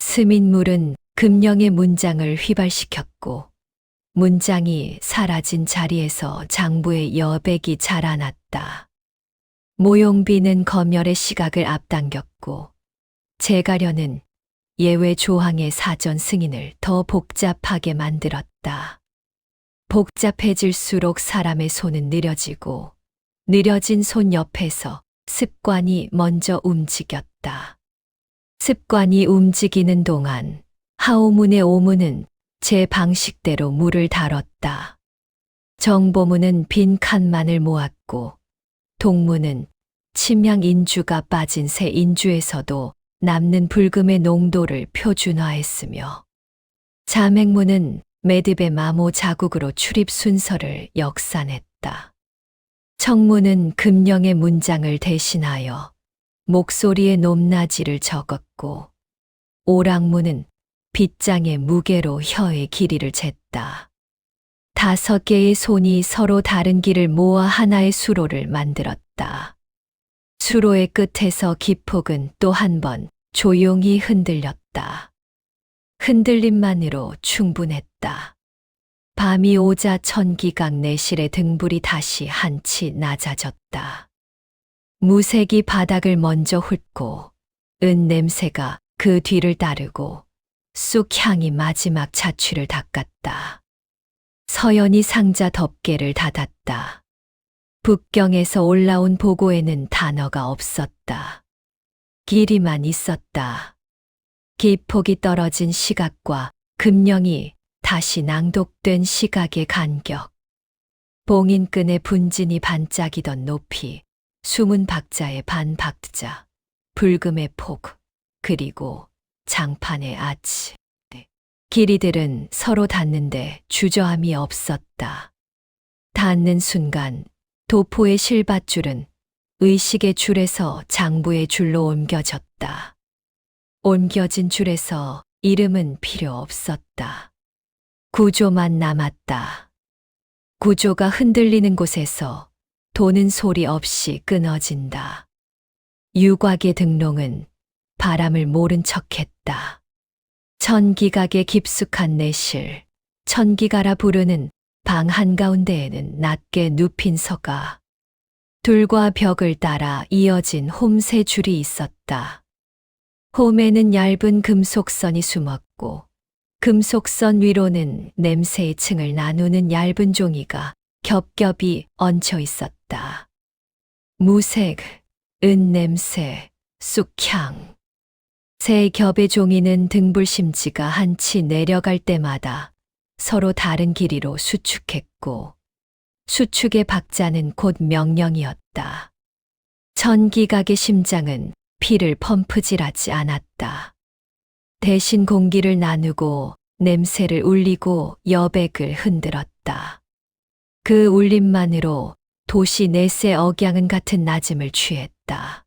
Speaker 1: 스민 물은 금령의 문장을 휘발시켰고 문장이 사라진 자리에서 장부의 여백이 자라났다. 모용비는 검열의 시각을 앞당겼고 제가련은 예외 조항의 사전 승인을 더 복잡하게 만들었다. 복잡해질수록 사람의 손은 느려지고 느려진 손 옆에서 습관이 먼저 움직였다. 습관이 움직이는 동안 하오문의 오문은 제 방식대로 물을 다뤘다. 정보문은 빈 칸만을 모았고 동문은 침향 인주가 빠진 새 인주에서도 남는 불금의 농도를 표준화했으며 자맹문은 매듭의 마모 자국으로 출입 순서를 역산했다. 청문은 금령의 문장을 대신하여 목소리의 높낮이를 적었고 오랑문은 빗장의 무게로 혀의 길이를 쟀다. 5개의 손이 서로 다른 길을 모아 하나의 수로를 만들었다. 수로의 끝에서 기폭은 또 한 번 조용히 흔들렸다. 흔들림만으로 충분했다. 밤이 오자 천기각 내실의 등불이 다시 한치 낮아졌다. 무색이 바닥을 먼저 훑고 은 냄새가 그 뒤를 따르고 쑥 향이 마지막 자취를 닦았다. 서연이 상자 덮개를 닫았다. 북경에서 올라온 보고에는 단어가 없었다. 길이만 있었다. 기폭이 떨어진 시각과 금령이 다시 낭독된 시각의 간격. 봉인끈의 분진이 반짝이던 높이, 숨은 박자의 반박자, 불금의 폭, 그리고 장판의 아치. 길이들은 서로 닿는데 주저함이 없었다. 닿는 순간 도포의 실밧줄은 의식의 줄에서 장부의 줄로 옮겨졌다. 옮겨진 줄에서 이름은 필요 없었다. 구조만 남았다. 구조가 흔들리는 곳에서 도는 소리 없이 끊어진다. 유곽의 등롱은 바람을 모른 척했다. 천기각의 깊숙한 내실, 천기가라 부르는 방 한가운데에는 낮게 눕힌 서가, 둘과 벽을 따라 이어진 홈새 줄이 있었다. 홈에는 얇은 금속선이 숨었고 금속선 위로는 냄새의 층을 나누는 얇은 종이가 겹겹이 얹혀 있었다. 무색, 은냄새, 쑥향. 세 겹의 종이는 등불심지가 한치 내려갈 때마다 서로 다른 길이로 수축했고 수축의 박자는 곧 명령이었다. 천기각의 심장은 피를 펌프질하지 않았다. 대신 공기를 나누고 냄새를 울리고 여백을 흔들었다. 그 울림만으로 도시 내세 억양은 같은 낮음을 취했다.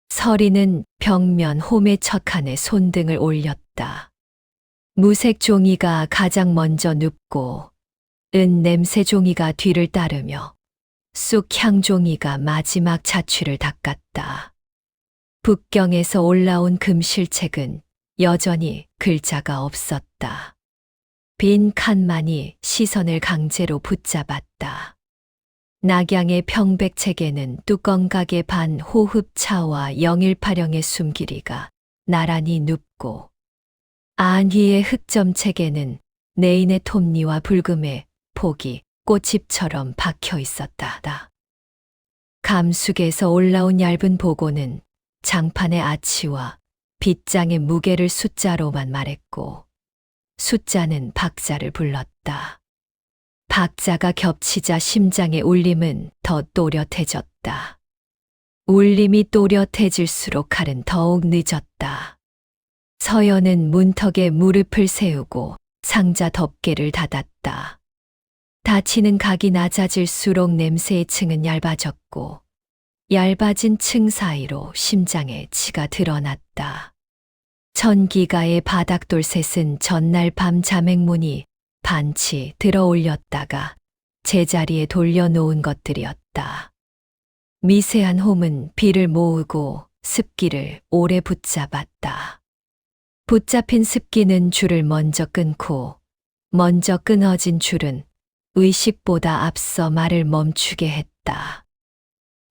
Speaker 1: 서리는 벽면 홈의 척한에 손등을 올렸다. 무색 종이가 가장 먼저 눕고 은 냄새 종이가 뒤를 따르며 쑥향 종이가 마지막 자취를 닦았다. 북경에서 올라온 금실책은 여전히 글자가 없었다. 빈 칸만이 시선을 강제로 붙잡았다. 낙양의 평백책에는 뚜껑각의 반 호흡차와 영일파령의 숨길이가 나란히 눕고 안희의 흑점책에는 내인의 톱니와 불금의 폭이 꽃잎처럼 박혀 있었다. 감숙에서 올라온 얇은 보고는 장판의 아치와 빗장의 무게를 숫자로만 말했고 숫자는 박자를 불렀다. 박자가 겹치자 심장의 울림은 더 또렷해졌다. 울림이 또렷해질수록 칼은 더욱 늦었다. 서연은 문턱에 무릎을 세우고 상자 덮개를 닫았다. 닫히는 각이 낮아질수록 냄새의 층은 얇아졌고 얇아진 층 사이로 심장의 치가 드러났다. 천기가의 바닥돌셋은 전날 밤 자맹문이 반치 들어 올렸다가 제자리에 돌려놓은 것들이었다. 미세한 홈은 비를 모으고 습기를 오래 붙잡았다. 붙잡힌 습기는 줄을 먼저 끊고 먼저 끊어진 줄은 의식보다 앞서 말을 멈추게 했다.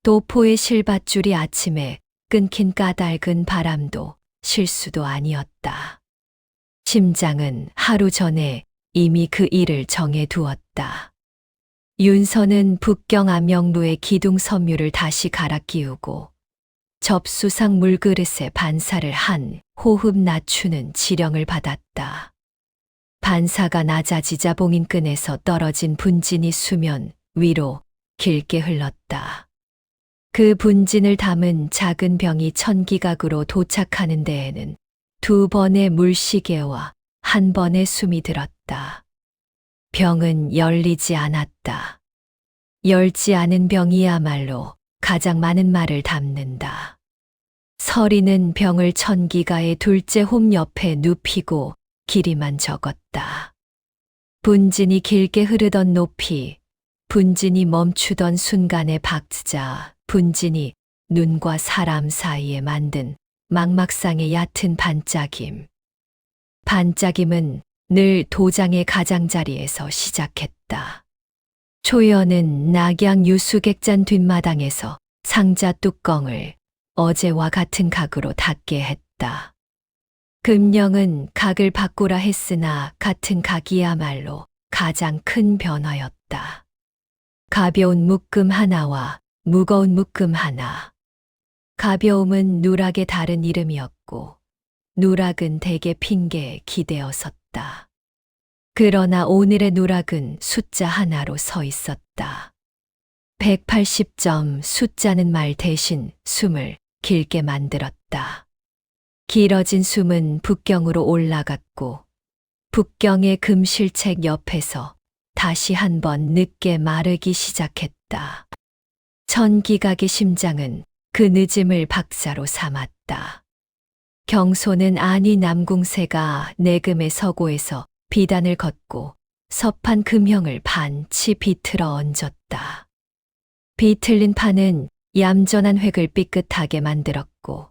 Speaker 1: 도포의 실밧줄이 아침에 끊긴 까닭은 바람도 실수도 아니었다. 심장은 하루 전에 이미 그 일을 정해 두었다. 윤서는 북경 암영루의 기둥 섬유를 다시 갈아 끼우고 접수상 물그릇에 반사를 한 호흡 낮추는 지령을 받았다. 반사가 낮아지자 봉인끈에서 떨어진 분진이 수면 위로 길게 흘렀다. 그 분진을 담은 작은 병이 천기각으로 도착하는 데에는 2번의 물시계와 1번의 숨이 들었다. 병은 열리지 않았다. 열지 않은 병이야말로 가장 많은 말을 담는다. 서리는 병을 천기가의 둘째 홈 옆에 눕히고 길이만 적었다. 분진이 길게 흐르던 높이, 분진이 멈추던 순간의 박자, 분진이 눈과 사람 사이에 만든 망막상의 얕은 반짝임. 반짝임은 늘 도장의 가장자리에서 시작했다. 초연은 낙양 유수객잔 뒷마당에서 상자 뚜껑을 어제와 같은 각으로 닫게 했다. 금령은 각을 바꾸라 했으나 같은 각이야말로 가장 큰 변화였다. 가벼운 묶음 하나와 무거운 묶음 하나. 가벼움은 누락의 다른 이름이었고 누락은 대개 핑계에 기대어 섰다. 그러나 오늘의 누락은 숫자 하나로 서 있었다. 180점 숫자는 말 대신 숨을 길게 만들었다. 길어진 숨은 북경으로 올라갔고 북경의 금실책 옆에서 다시 한번 늦게 마르기 시작했다. 천기각의 심장은 그 늦음을 박자로 삼았다. 경소는 안위 남궁세가 내금의 서고에서 비단을 걷고 서판 금형을 반치 비틀어 얹었다. 비틀린 판은 얌전한 획을 삐끗하게 만들었고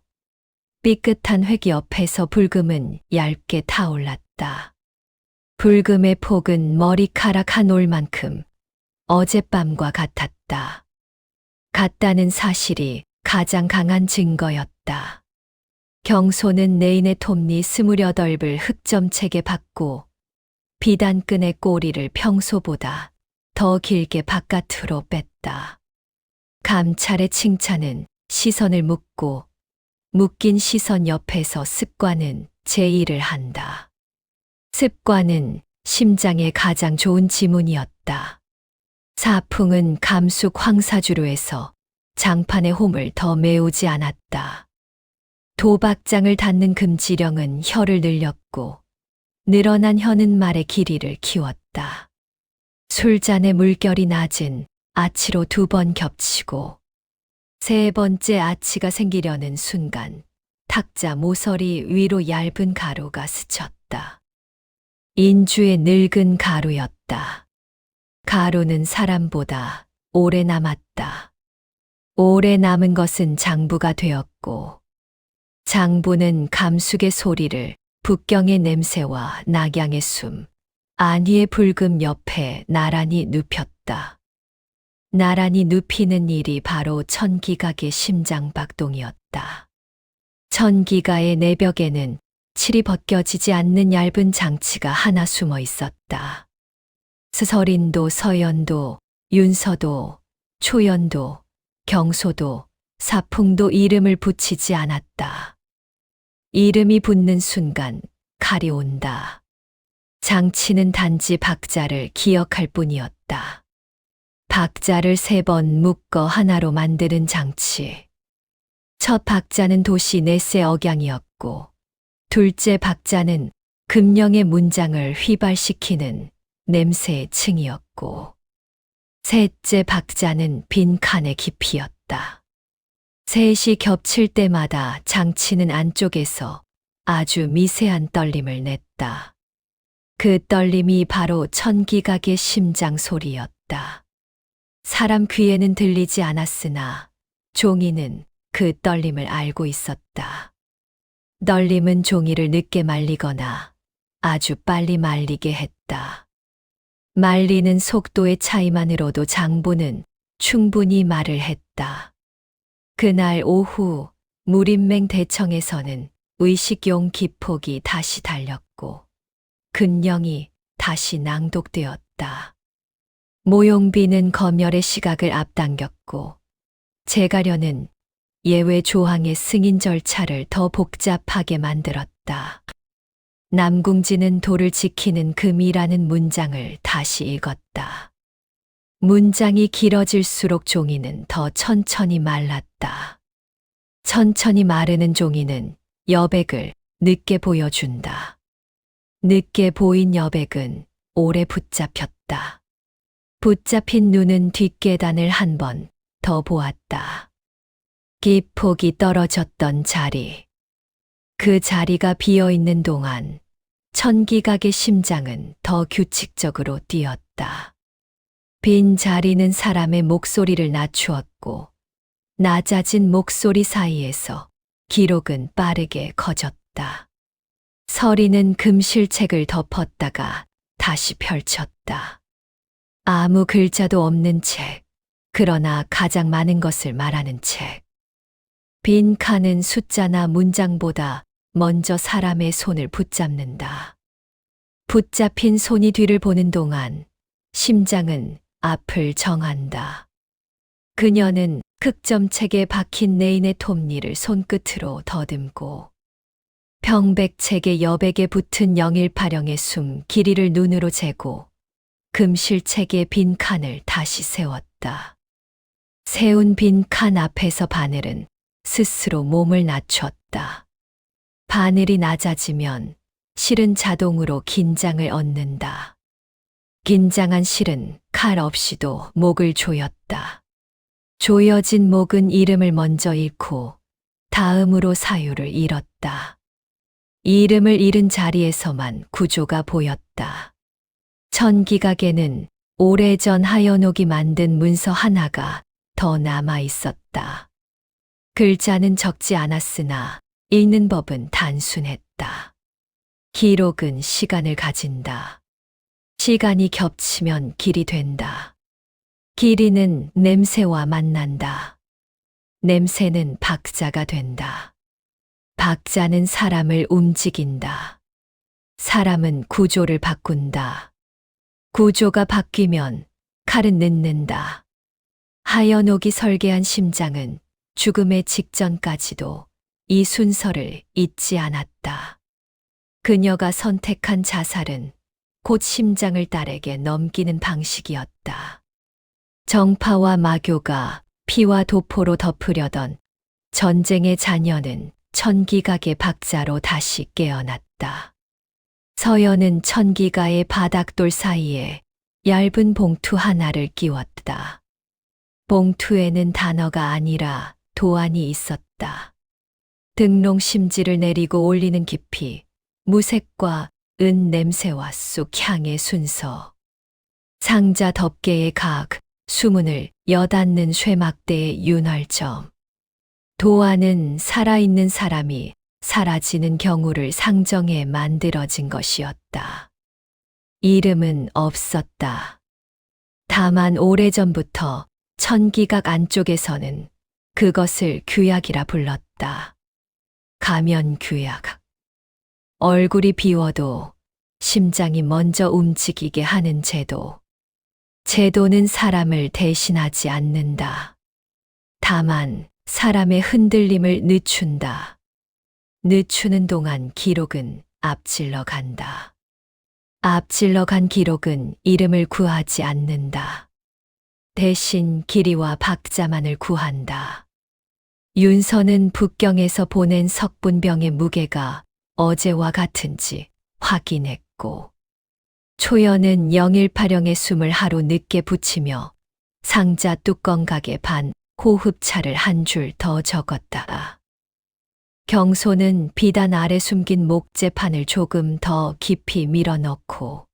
Speaker 1: 삐끗한 획 옆에서 불금은 얇게 타올랐다. 불금의 폭은 머리카락 한 올만큼 어젯밤과 같았다. 같다는 사실이 가장 강한 증거였다. 경소는 내인의 톱니 28을 흑점책에 박고 비단끈의 꼬리를 평소보다 더 길게 바깥으로 뺐다. 감찰의 칭찬은 시선을 묶고 묶인 시선 옆에서 습관은 제1을 한다. 습관은 심장의 가장 좋은 지문이었다. 사풍은 감숙 황사주로에서 장판의 홈을 더 메우지 않았다. 도박장을 닫는 금지령은 혀를 늘렸고 늘어난 혀는 말의 길이를 키웠다. 술잔의 물결이 낮은 아치로 2번 겹치고 3번째 아치가 생기려는 순간 탁자 모서리 위로 얇은 가루가 스쳤다. 인주의 늙은 가루였다. 가루는 사람보다 오래 남았다. 오래 남은 것은 장부가 되었고 장부는 감숙의 소리를 북경의 냄새와 낙양의 숨, 안위의 불금 옆에 나란히 눕혔다. 나란히 눕히는 일이 바로 천기각의 심장박동이었다. 천기가의 내벽에는 칠이 벗겨지지 않는 얇은 장치가 하나 숨어 있었다. 스서린도 서연도 윤서도 초연도 경소도 사풍도 이름을 붙이지 않았다. 이름이 붙는 순간 칼이 온다. 장치는 단지 박자를 기억할 뿐이었다. 박자를 3번 묶어 하나로 만드는 장치. 첫 박자는 도시 넷세 억양이었고 둘째 박자는 금령의 문장을 휘발시키는 냄새의 층이었고 셋째 박자는 빈 칸의 깊이였다. 셋이 겹칠 때마다 장치는 안쪽에서 아주 미세한 떨림을 냈다. 그 떨림이 바로 천기각의 심장 소리였다. 사람 귀에는 들리지 않았으나 종이는 그 떨림을 알고 있었다. 떨림은 종이를 늦게 말리거나 아주 빨리 말리게 했다. 말리는 속도의 차이만으로도 장부는 충분히 말을 했다. 그날 오후 무림맹 대청에서는 의식용 기폭이 다시 달렸고 근령이 다시 낭독되었다. 모용비는 검열의 시각을 앞당겼고 제가려는 예외 조항의 승인 절차를 더 복잡하게 만들었다. 남궁지는 도를 지키는 금이라는 문장을 다시 읽었다. 문장이 길어질수록 종이는 더 천천히 말랐다. 천천히 마르는 종이는 여백을 늦게 보여준다. 늦게 보인 여백은 오래 붙잡혔다. 붙잡힌 눈은 뒷계단을 한 번 더 보았다. 기폭이 떨어졌던 자리. 그 자리가 비어있는 동안 천기각의 심장은 더 규칙적으로 뛰었다. 빈 자리는 사람의 목소리를 낮추었고 낮아진 목소리 사이에서 기록은 빠르게 커졌다. 서리는 금실책을 덮었다가 다시 펼쳤다. 아무 글자도 없는 책, 그러나 가장 많은 것을 말하는 책. 빈 칸은 숫자나 문장보다 먼저 사람의 손을 붙잡는다. 붙잡힌 손이 뒤를 보는 동안 심장은 앞을 정한다. 그녀는 흑점책에 박힌 네인의 톱니를 손끝으로 더듬고 병백책의 여백에 붙은 영일파령의 숨 길이를 눈으로 재고 금실책의 빈 칸을 다시 세웠다. 세운 빈 칸 앞에서 바늘은 스스로 몸을 낮췄다. 바늘이 낮아지면 실은 자동으로 긴장을 얻는다. 긴장한 실은 칼 없이도 목을 조였다. 조여진 목은 이름을 먼저 잃고 다음으로 사유를 잃었다. 이름을 잃은 자리에서만 구조가 보였다. 천기각에는 오래전 하연옥이 만든 문서 하나가 더 남아 있었다. 글자는 적지 않았으나 읽는 법은 단순했다. 기록은 시간을 가진다. 시간이 겹치면 길이 된다. 길이는 냄새와 만난다. 냄새는 박자가 된다. 박자는 사람을 움직인다. 사람은 구조를 바꾼다. 구조가 바뀌면 칼은 늦는다. 하연옥이 설계한 심장은 죽음의 직전까지도 이 순서를 잊지 않았다. 그녀가 선택한 자살은 곧 심장을 딸에게 넘기는 방식이었다. 정파와 마교가 피와 도포로 덮으려던 전쟁의 자녀는 천기각의 박자로 다시 깨어났다. 서연은 천기가의 바닥돌 사이에 얇은 봉투 하나를 끼웠다. 봉투에는 단어가 아니라 도안이 있었다. 등롱심지를 내리고 올리는 깊이, 무색과 은 냄새와 쑥 향의 순서. 상자 덮개의 각, 수문을 여닫는 쇠막대의 윤활점. 도안은 살아있는 사람이 사라지는 경우를 상정해 만들어진 것이었다. 이름은 없었다. 다만 오래전부터 천기각 안쪽에서는 그것을 규약이라 불렀다. 가면 규약. 얼굴이 비워도 심장이 먼저 움직이게 하는 제도. 제도는 사람을 대신하지 않는다. 다만 사람의 흔들림을 늦춘다. 늦추는 동안 기록은 앞질러 간다. 앞질러 간 기록은 이름을 구하지 않는다. 대신 길이와 박자만을 구한다. 윤서는 북경에서 보낸 석분병의 무게가 어제와 같은지 확인했고, 초연은 영일파령의 숨을 하루 늦게 붙이며 상자 뚜껑각에 반 호흡차를 한 줄 더 적었다. 경소는 비단 아래 숨긴 목재판을 조금 더 깊이 밀어넣고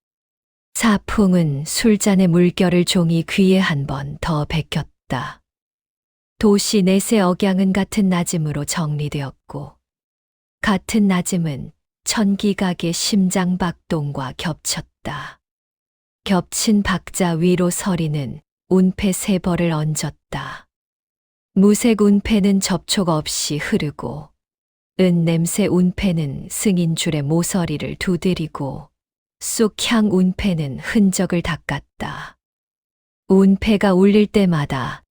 Speaker 1: 사풍은 술잔의 물결을 종이 귀에 한 번 더 베꼈다. 도시 넷의 억양은 같은 낮음으로 정리되었고 같은 낮음은 천기각의 심장 박동과 겹쳤다. 겹친 박자 위로 서리는 운패 세 벌을 얹었다. 무색 운패는 접촉 없이 흐르고 은냄새 운패는 승인 줄에 모서리를 두드리고 쑥향 운패는 흔적을 닦았다. 운패가 울릴 때마다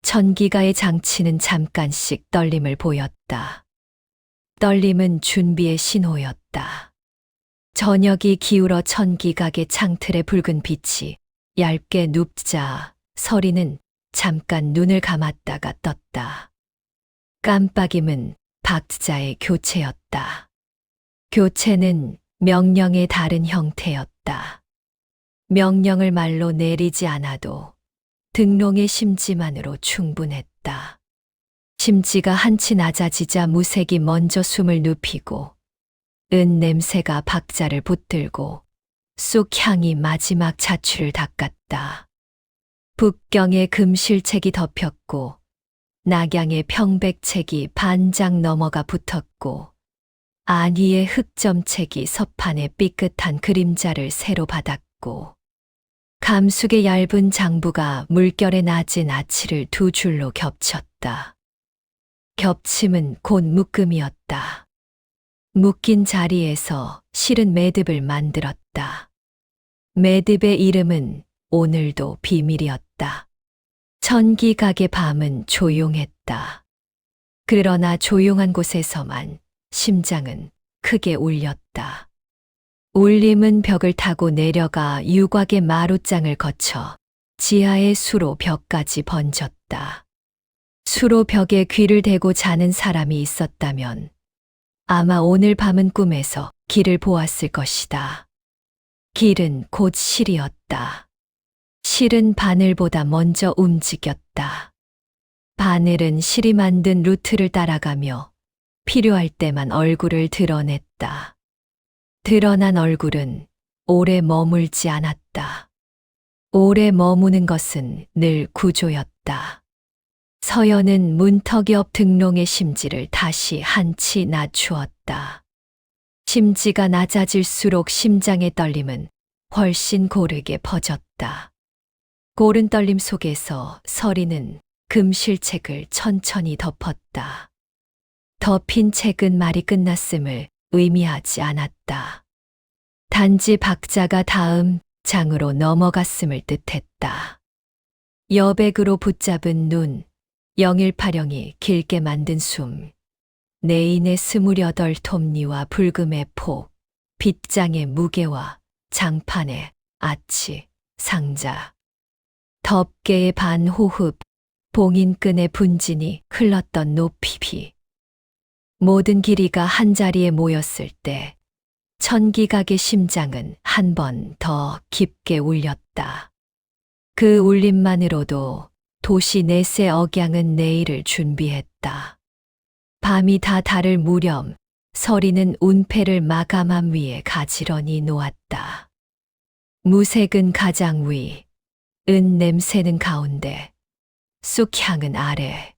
Speaker 1: 천기가의 장치는 잠깐씩 떨림을 보였다. 떨림은 준비의 신호였다. 저녁이 기울어 천기각의 창틀의 붉은 빛이 얇게 눕자 서리는 잠깐 눈을 감았다가 떴다. 깜빡임은 박자의 교체였다. 교체는 명령의 다른 형태였다. 명령을 말로 내리지 않아도 등롱의 심지만으로 충분했다. 심지가 한치 낮아지자 무색이 먼저 숨을 눕히고 은 냄새가 박자를 붙들고 쑥향이 마지막 자취를 닦았다. 북경의 금실책이 덮였고 낙양의 평백책이 반장 넘어가 붙었고 안위의 흑점책이 서판의 삐끗한 그림자를 새로 받았고 감숙의 얇은 장부가 물결의 낮은 아치를 두 줄로 겹쳤다. 겹침은 곧 묶음이었다. 묶인 자리에서 실은 매듭을 만들었다. 매듭의 이름은 오늘도 비밀이었다. 천기각의 밤은 조용했다. 그러나 조용한 곳에서만 심장은 크게 울렸다. 울림은 벽을 타고 내려가 유곽의 마룻장을 거쳐 지하의 수로 벽까지 번졌다. 수로 벽에 귀를 대고 자는 사람이 있었다면 아마 오늘 밤은 꿈에서 길을 보았을 것이다. 길은 곧 실이었다. 실은 바늘보다 먼저 움직였다. 바늘은 실이 만든 루트를 따라가며 필요할 때만 얼굴을 드러냈다. 드러난 얼굴은 오래 머물지 않았다. 오래 머무는 것은 늘 구조였다. 서연은 문턱 옆 등롱의 심지를 다시 한치 낮추었다. 심지가 낮아질수록 심장의 떨림은 훨씬 고르게 퍼졌다. 고른 떨림 속에서 서리는 금실책을 천천히 덮었다. 덮인 책은 말이 끝났음을 의미하지 않았다. 단지 박자가 다음 장으로 넘어갔음을 뜻했다. 여백으로 붙잡은 눈, 영일파령이 길게 만든 숨, 내인의 28 톱니와 불금의 폭, 빗장의 무게와 장판의 아치, 상자, 덮개의 반호흡, 봉인끈의 분진이 흘렀던 높이비. 모든 길이가 한자리에 모였을 때 천기각의 심장은 한 번 더 깊게 울렸다. 그 울림만으로도 도시 넷의 억양은 내일을 준비했다. 밤이 다 다를 무렵 서리는 운패를 마감함 위에 가지런히 놓았다. 무색은 가장 위, 은 냄새는 가운데, 쑥향은 아래.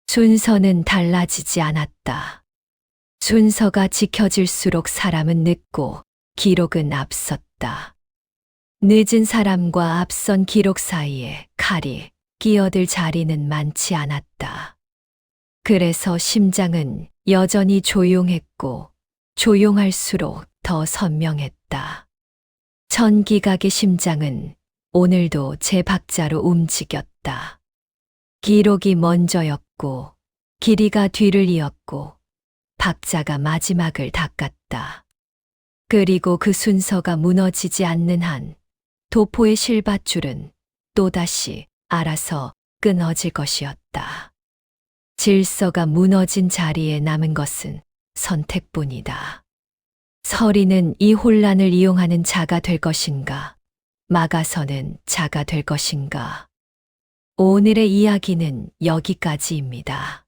Speaker 1: 순서는 달라지지 않았다. 순서가 지켜질수록 사람은 늦고 기록은 앞섰다. 늦은 사람과 앞선 기록 사이에 칼이 끼어들 자리는 많지 않았다. 그래서 심장은 여전히 조용했고 조용할수록 더 선명했다. 천기각의 심장은 오늘도 제 박자로 움직였다. 기록이 먼저였고 길이가 뒤를 이었고 박자가 마지막을 닦았다. 그리고 그 순서가 무너지지 않는 한 도포의 실밧줄은 또다시 알아서 끊어질 것이었다. 질서가 무너진 자리에 남은 것은 선택뿐이다. 서리는 이 혼란을 이용하는 자가 될 것인가, 막아서는 자가 될 것인가. 오늘의 이야기는 여기까지입니다.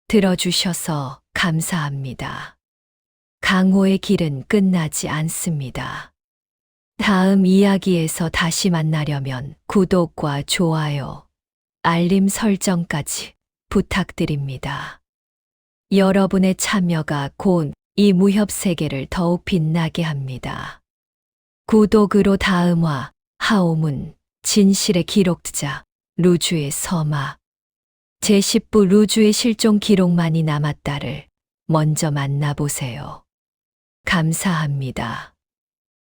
Speaker 1: 들어주셔서 감사합니다. 강호의 길은 끝나지 않습니다. 다음 이야기에서 다시 만나려면 구독과 좋아요, 알림 설정까지 부탁드립니다. 여러분의 참여가 곧 이 무협 세계를 더욱 빛나게 합니다. 구독으로 다음화, 하오문, 진실의 기록자, 루주의 서마, 제10부 루주의 실종 기록만이 남았다를 먼저 만나보세요. 감사합니다.